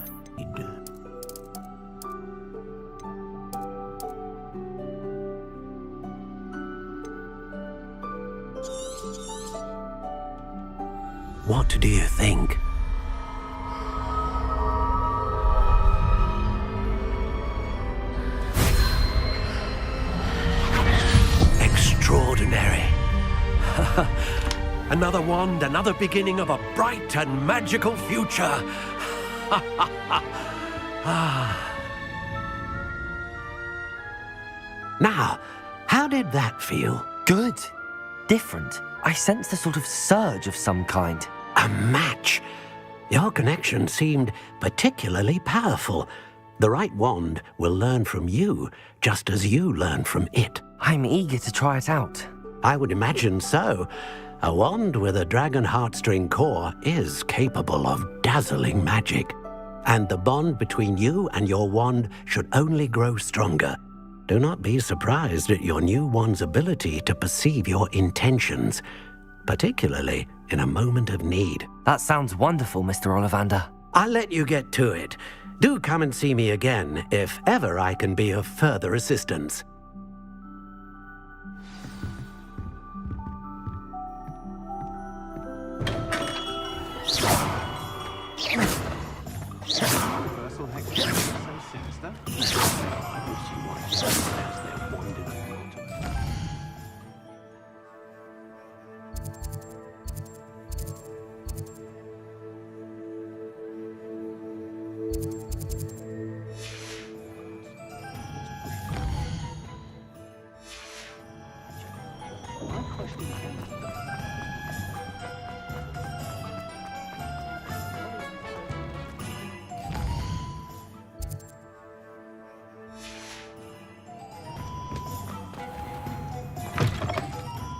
What do you think? Extraordinary. Another wand, another beginning of a bright and magical future. Now, how did that feel? Good. Different. I sensed a sort of surge of some kind. A match. Your connection seemed particularly powerful. The right wand will learn from you, just as you learn from it. I'm eager to try it out. I would imagine so. A wand with a dragon heartstring core is capable of dazzling magic. And the bond between you and your wand should only grow stronger. Do not be surprised at your new wand's ability to perceive your intentions, particularly in a moment of need. That sounds wonderful, Mr. Ollivander. I'll let you get to it. Do come and see me again if ever I can be of further assistance.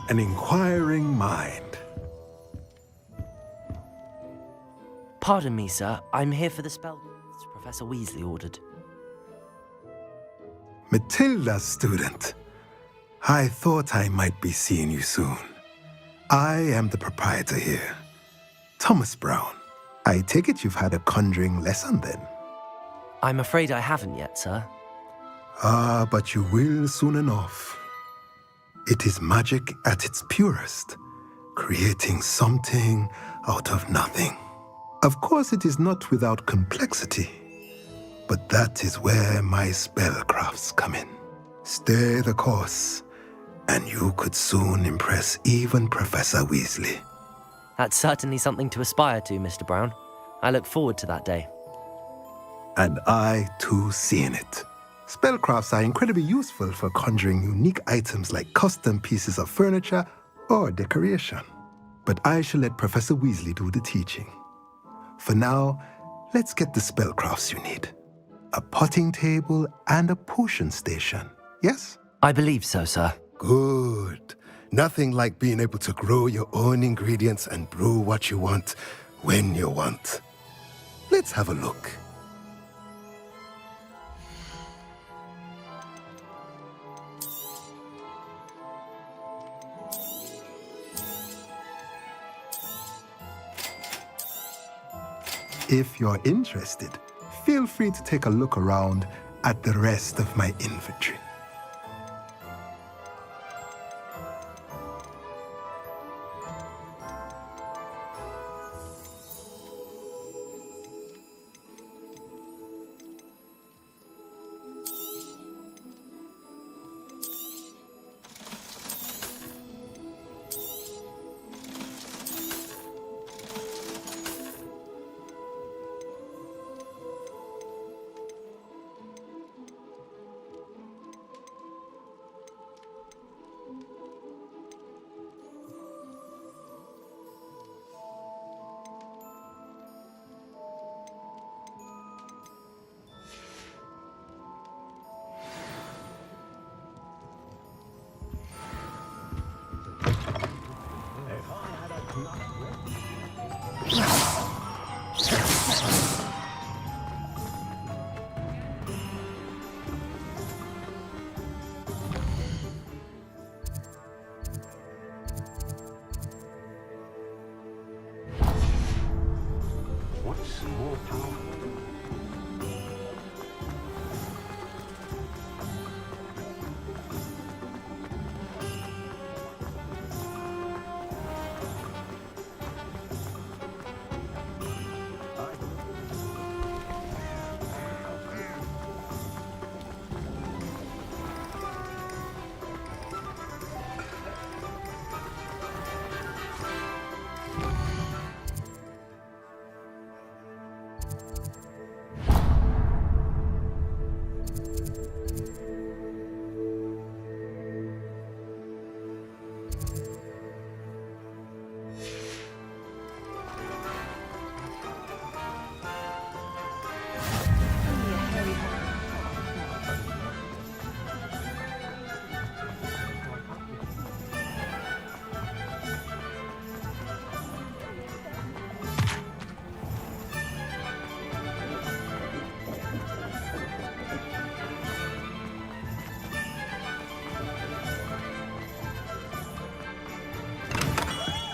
An inquiring mind. Pardon me, sir. I'm here for the spell Professor Weasley ordered. Matilda's student. I thought I might be seeing you soon. I am the proprietor here, Thomas Brown. I take it you've had a conjuring lesson then? I'm afraid I haven't yet, sir. Ah, but you will soon enough. It is magic at its purest, creating something out of nothing. Of course, it is not without complexity, but that is where my spellcrafts come in. Stay the course, and you could soon impress even Professor Weasley. That's certainly something to aspire to, Mr. Brown. I look forward to that day. And I, too, seeing it. Spellcrafts are incredibly useful for conjuring unique items like custom pieces of furniture or decoration. But I shall let Professor Weasley do the teaching. For now, let's get the spellcrafts you need. A potting table and a potion station, yes? I believe so, sir. Good. Nothing like being able to grow your own ingredients and brew what you want when you want. Let's have a look. If you're interested, feel free to take a look around at the rest of my inventory. What's more powerful?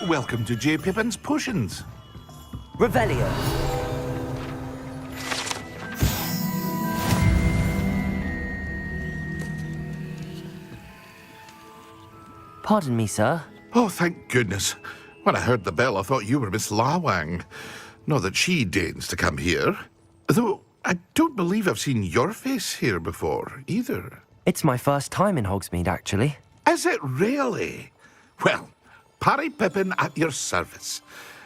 Welcome to J. Pippin's Potions. Revelio. Pardon me, sir. Oh, thank goodness. When I heard the bell, I thought you were Miss Lawang. Not that she deigns to come here. Though, I don't believe I've seen your face here before, either. It's my first time in Hogsmeade, actually. Is it really? Well, Parry Pippin at your service.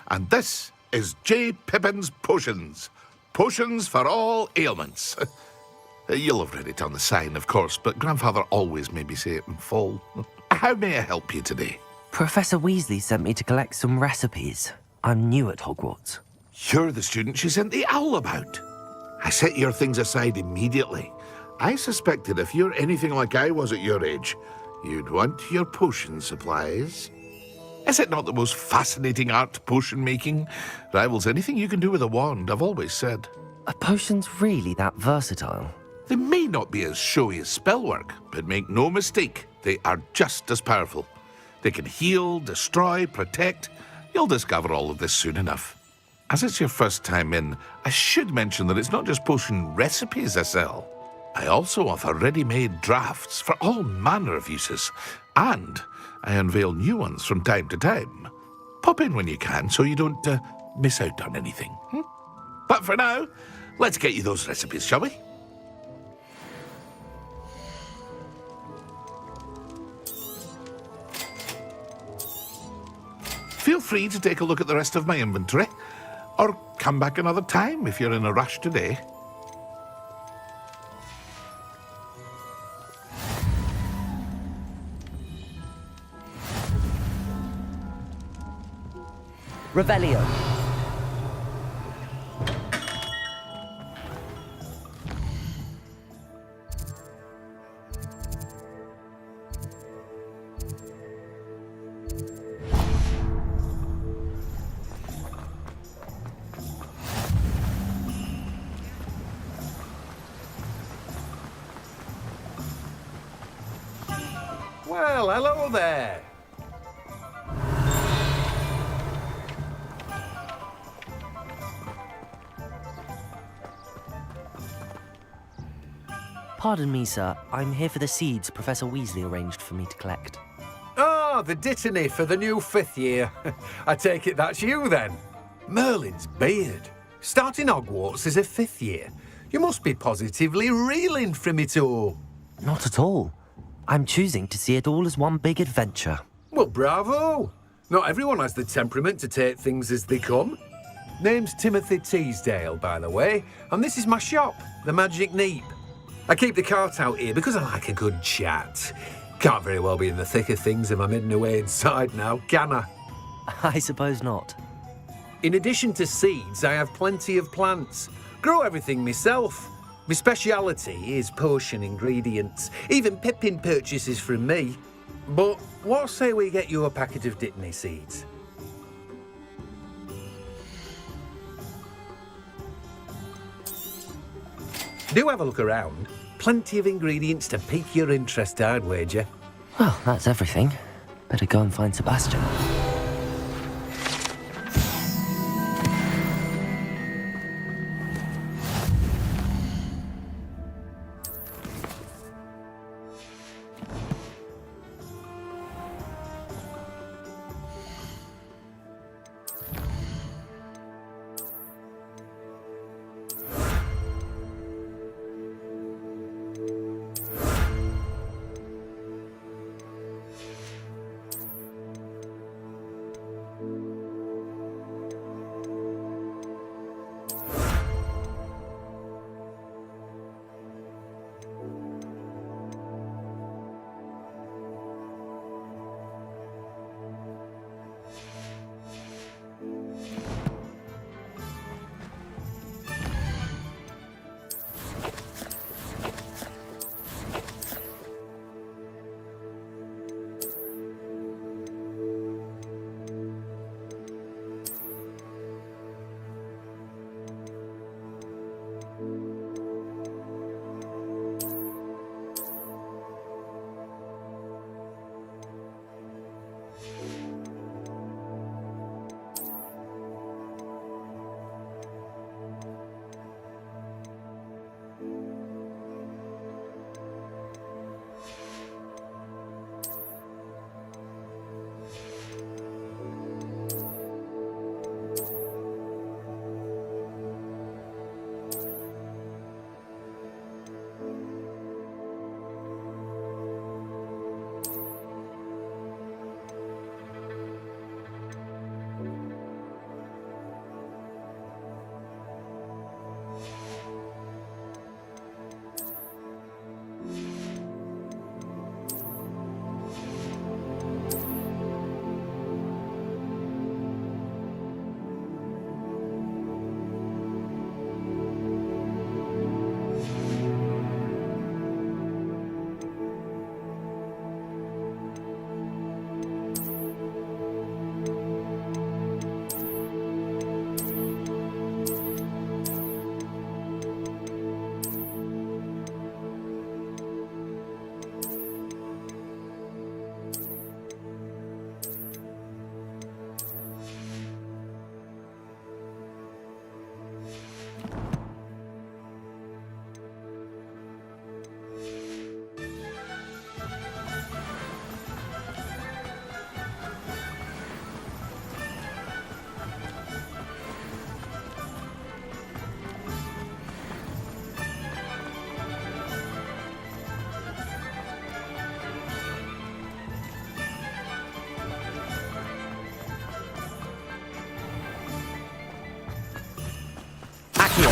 And this is J. Pippin's Potions. Potions for all ailments. You'll have read it on the sign, of course, but Grandfather always made me say it in full. How may I help you today? Professor Weasley sent me to collect some recipes. I'm new at Hogwarts. You're the student she sent the owl about. I set your things aside immediately. I suspected if you're anything like I was at your age, you'd want your potion supplies. Is it not the most fascinating art, potion making? Rivals anything you can do with a wand, I've always said. Are potions really that versatile? They may not be as showy as spellwork, but make no mistake, they are just as powerful. They can heal, destroy, protect. You'll discover all of this soon enough. As it's your first time in, I should mention that it's not just potion recipes I sell. I also offer ready-made drafts for all manner of uses, and I unveil new ones from time to time. Pop in when you can so you don't miss out on anything. But for now, let's get you those recipes, shall we? Feel free to take a look at the rest of my inventory, or come back another time if you're in a rush today. Revelio. Well, hello there. Pardon me, sir. I'm here for the seeds Professor Weasley arranged for me to collect. Ah, the dittany for the new 5th year. I take it that's you, then. Merlin's beard. Starting Hogwarts as a 5th year. You must be positively reeling from it all. Not at all. I'm choosing to see it all as one big adventure. Well, bravo. Not everyone has the temperament to take things as they come. Name's Timothy Teasdale, by the way, and this is my shop, the Magic Neep. I keep the cart out here because I like a good chat. Can't very well be in the thick of things if I'm hidden away inside now, can I? I suppose not. In addition to seeds, I have plenty of plants. Grow everything myself. My speciality is potion ingredients. Even Pippin purchases from me. But what say we get you a packet of dittany seeds? Do have a look around. Plenty of ingredients to pique your interest, I'd wager. Well, that's everything. Better go and find Sebastian. Accio.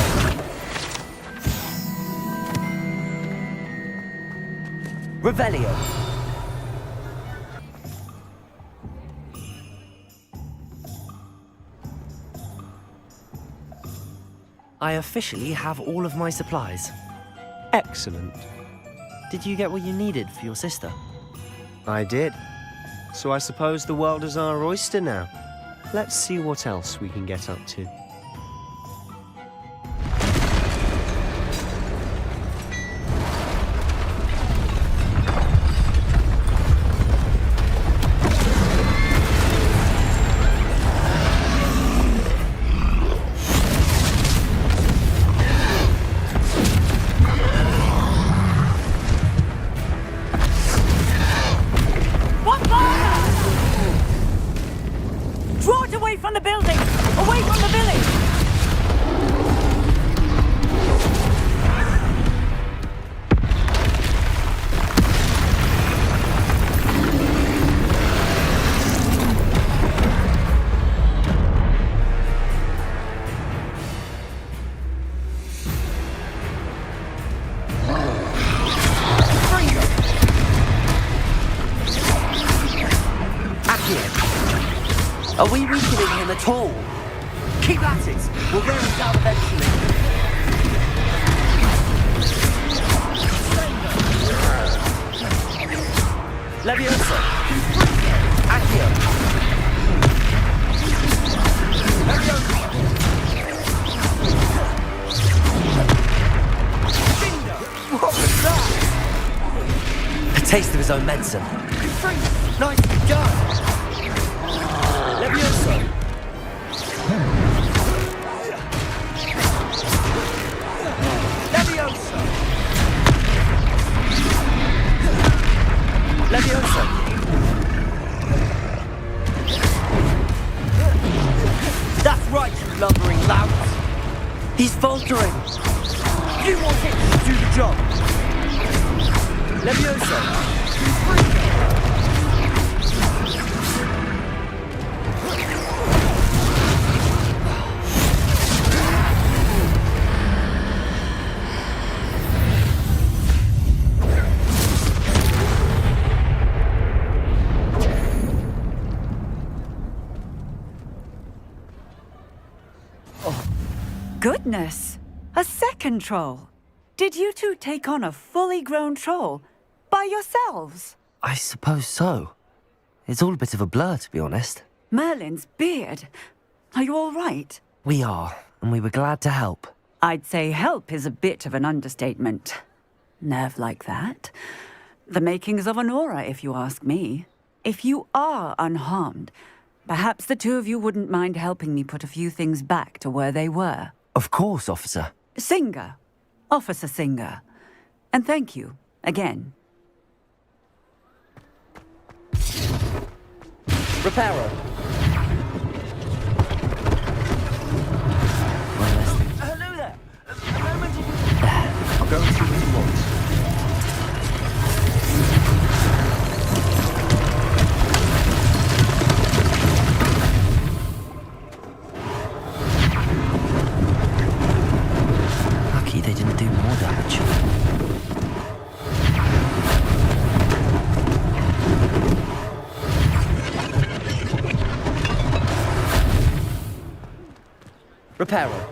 Revelio. I officially have all of my supplies. Excellent. Did you get what you needed for your sister? I did. So I suppose the world is our oyster now. Let's see what else we can get up to. Are we weakening him at all? Keep at it! We'll wear him down eventually. Leviosa! Accio! Leviosa! What was that? A taste of his own medicine. Nicely done! Leviosa! Leviosa! Leviosa! That's right, you lumbering louts! He's faltering! You want him to do the job! Leviosa! Goodness! A second troll! Did you two take on a fully grown troll? By yourselves? I suppose so. It's all a bit of a blur, to be honest. Merlin's beard. Are you all right? We are, and we were glad to help. I'd say help is a bit of an understatement. Nerve like that. The makings of an aura, if you ask me. If you are unharmed, perhaps the two of you wouldn't mind helping me put a few things back to where they were. Of course, officer. Singer. Officer Singer. And thank you, again. Reparo. Hello there. A moment of... I'll go and see what he wants. Lucky they didn't do more damage. Reparo.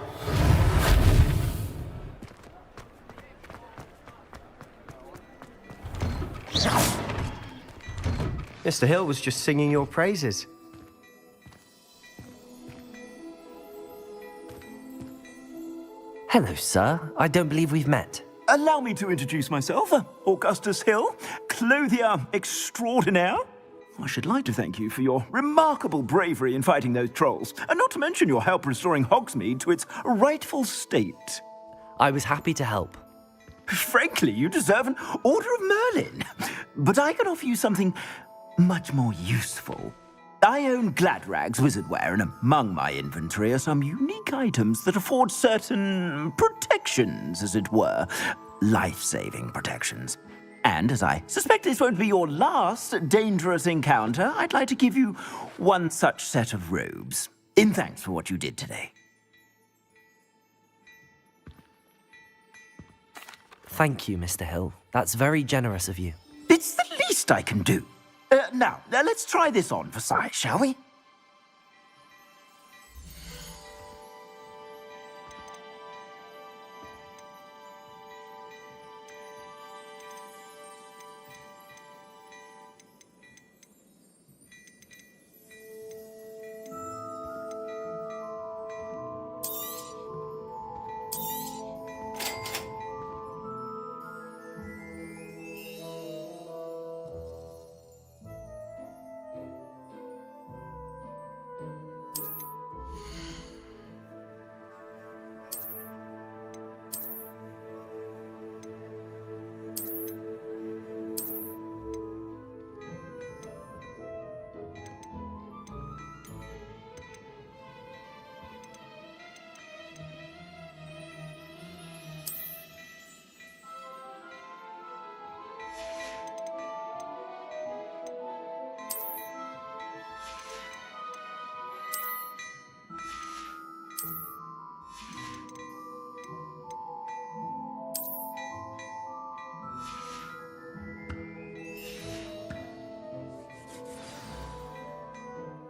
Mr. Hill was just singing your praises. Hello, sir. I don't believe we've met. Allow me to introduce myself, Augustus Hill, clothier extraordinaire. I should like to thank you for your remarkable bravery in fighting those trolls, and not to mention your help restoring Hogsmeade to its rightful state. I was happy to help. Frankly, you deserve an Order of Merlin. But I can offer you something much more useful. I own Gladrag's wizardware, and among my inventory are some unique items that afford certain protections, as it were. Life-saving protections. And as I suspect this won't be your last dangerous encounter, I'd like to give you one such set of robes, in thanks for what you did today. Thank you, Mr. Hill. That's very generous of you. It's the least I can do. Now, let's try this on for size, shall we?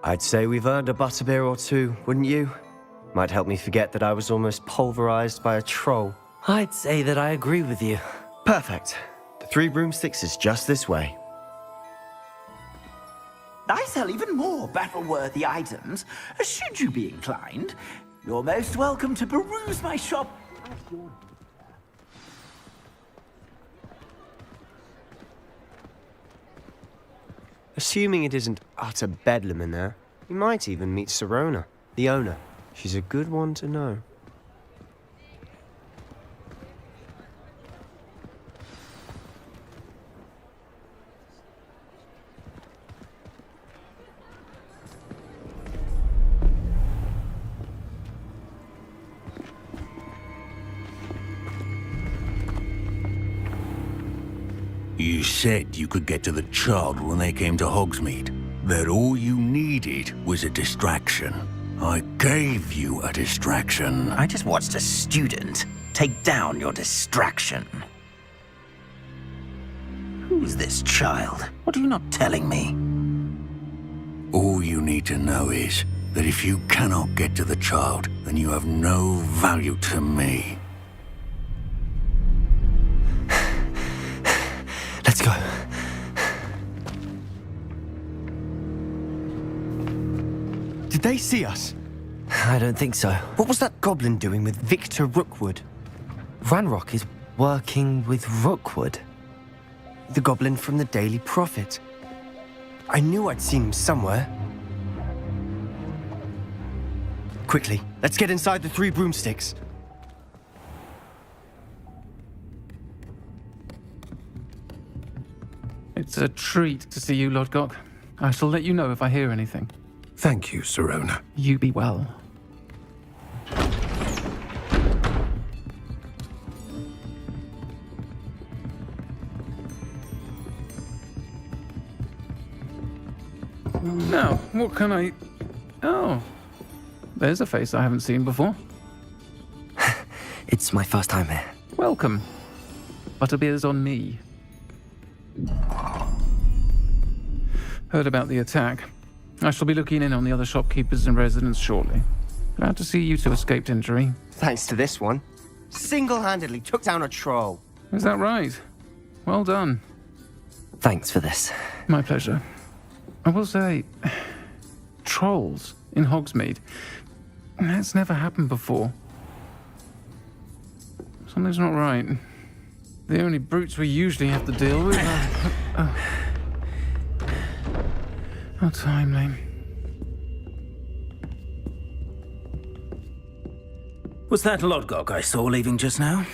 I'd say we've earned a butterbeer or two, wouldn't you? Might help me forget that I was almost pulverized by a troll. I'd say that I agree with you. Perfect. The 3 broomsticks is just this way. I sell even more battle-worthy items. Should you be inclined, you're most welcome to peruse my shop. Assuming it isn't utter bedlam in there, you might even meet Sirona, the owner. She's a good one to know. You said you could get to the child when they came to Hogsmeade. That all you needed was a distraction. I gave you a distraction. I just watched a student take down your distraction. Who's this child? What are you not telling me? All you need to know is that if you cannot get to the child, then you have no value to me. Let's go. Did they see us? I don't think so. What was that goblin doing with Victor Rookwood? Ranrock is working with Rookwood. The goblin from the Daily Prophet. I knew I'd seen him somewhere. Quickly, let's get inside the 3 broomsticks. It's a treat to see you, Lodgok. I shall let you know if I hear anything. Thank you, Sirona. You be well. Now, what can I... Oh, there's a face I haven't seen before. It's my first time here. Welcome. Butterbeer's on me. Heard about the attack. I shall be looking in on the other shopkeepers and residents shortly. Glad to see you two escaped injury. Thanks to this one. Single-handedly took down a troll. Is that right? Well done. Thanks for this. My pleasure. I will say, trolls in Hogsmeade. That's never happened before. Something's not right. The only brutes we usually have to deal with are... How timely. Was that Lodgok I saw leaving just now?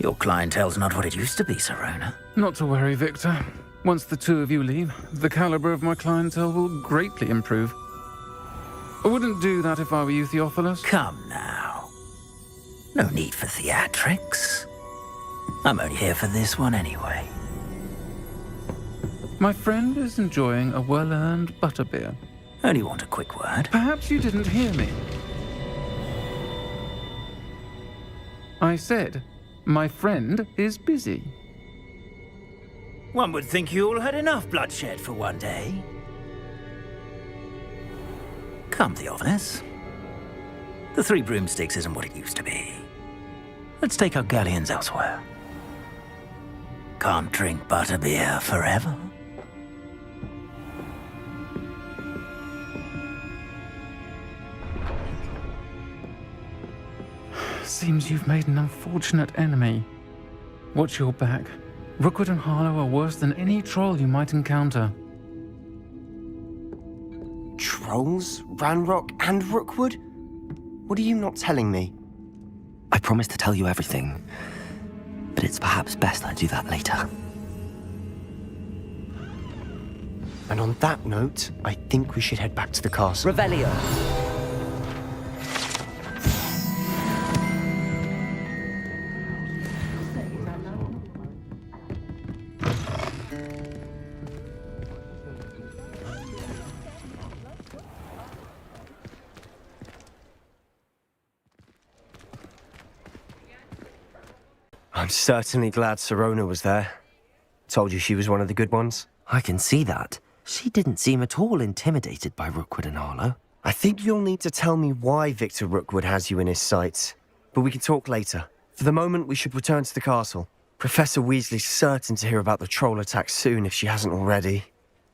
Your clientele's not what it used to be, Sirona. Not to worry, Victor. Once the 2 of you leave, the caliber of my clientele will greatly improve. I wouldn't do that if I were you, Theophilus. Come now. No need for theatrics. I'm only here for this one anyway. My friend is enjoying a well-earned butterbeer. Only want a quick word. Perhaps you didn't hear me. I said, My friend is busy. One would think you all had enough bloodshed for one day. Come, Theophilus. The Three Broomsticks isn't what it used to be. Let's take our galleons elsewhere. Can't drink butterbeer forever. Seems you've made an unfortunate enemy. Watch your back. Rookwood and Harlow are worse than any troll you might encounter. Trolls? Ranrock and Rookwood? What are you not telling me? I promised to tell you everything, but it's perhaps best I do that later. And on that note, I think we should head back to the castle. Revelio! I'm certainly glad Sirona was there. Told you she was one of the good ones. I can see that. She didn't seem at all intimidated by Rookwood and Harlow. I think you'll need to tell me why Victor Rookwood has you in his sights. But we can talk later. For the moment, we should return to the castle. Professor Weasley's certain to hear about the troll attack soon if she hasn't already.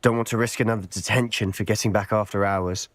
Don't want to risk another detention for getting back after hours.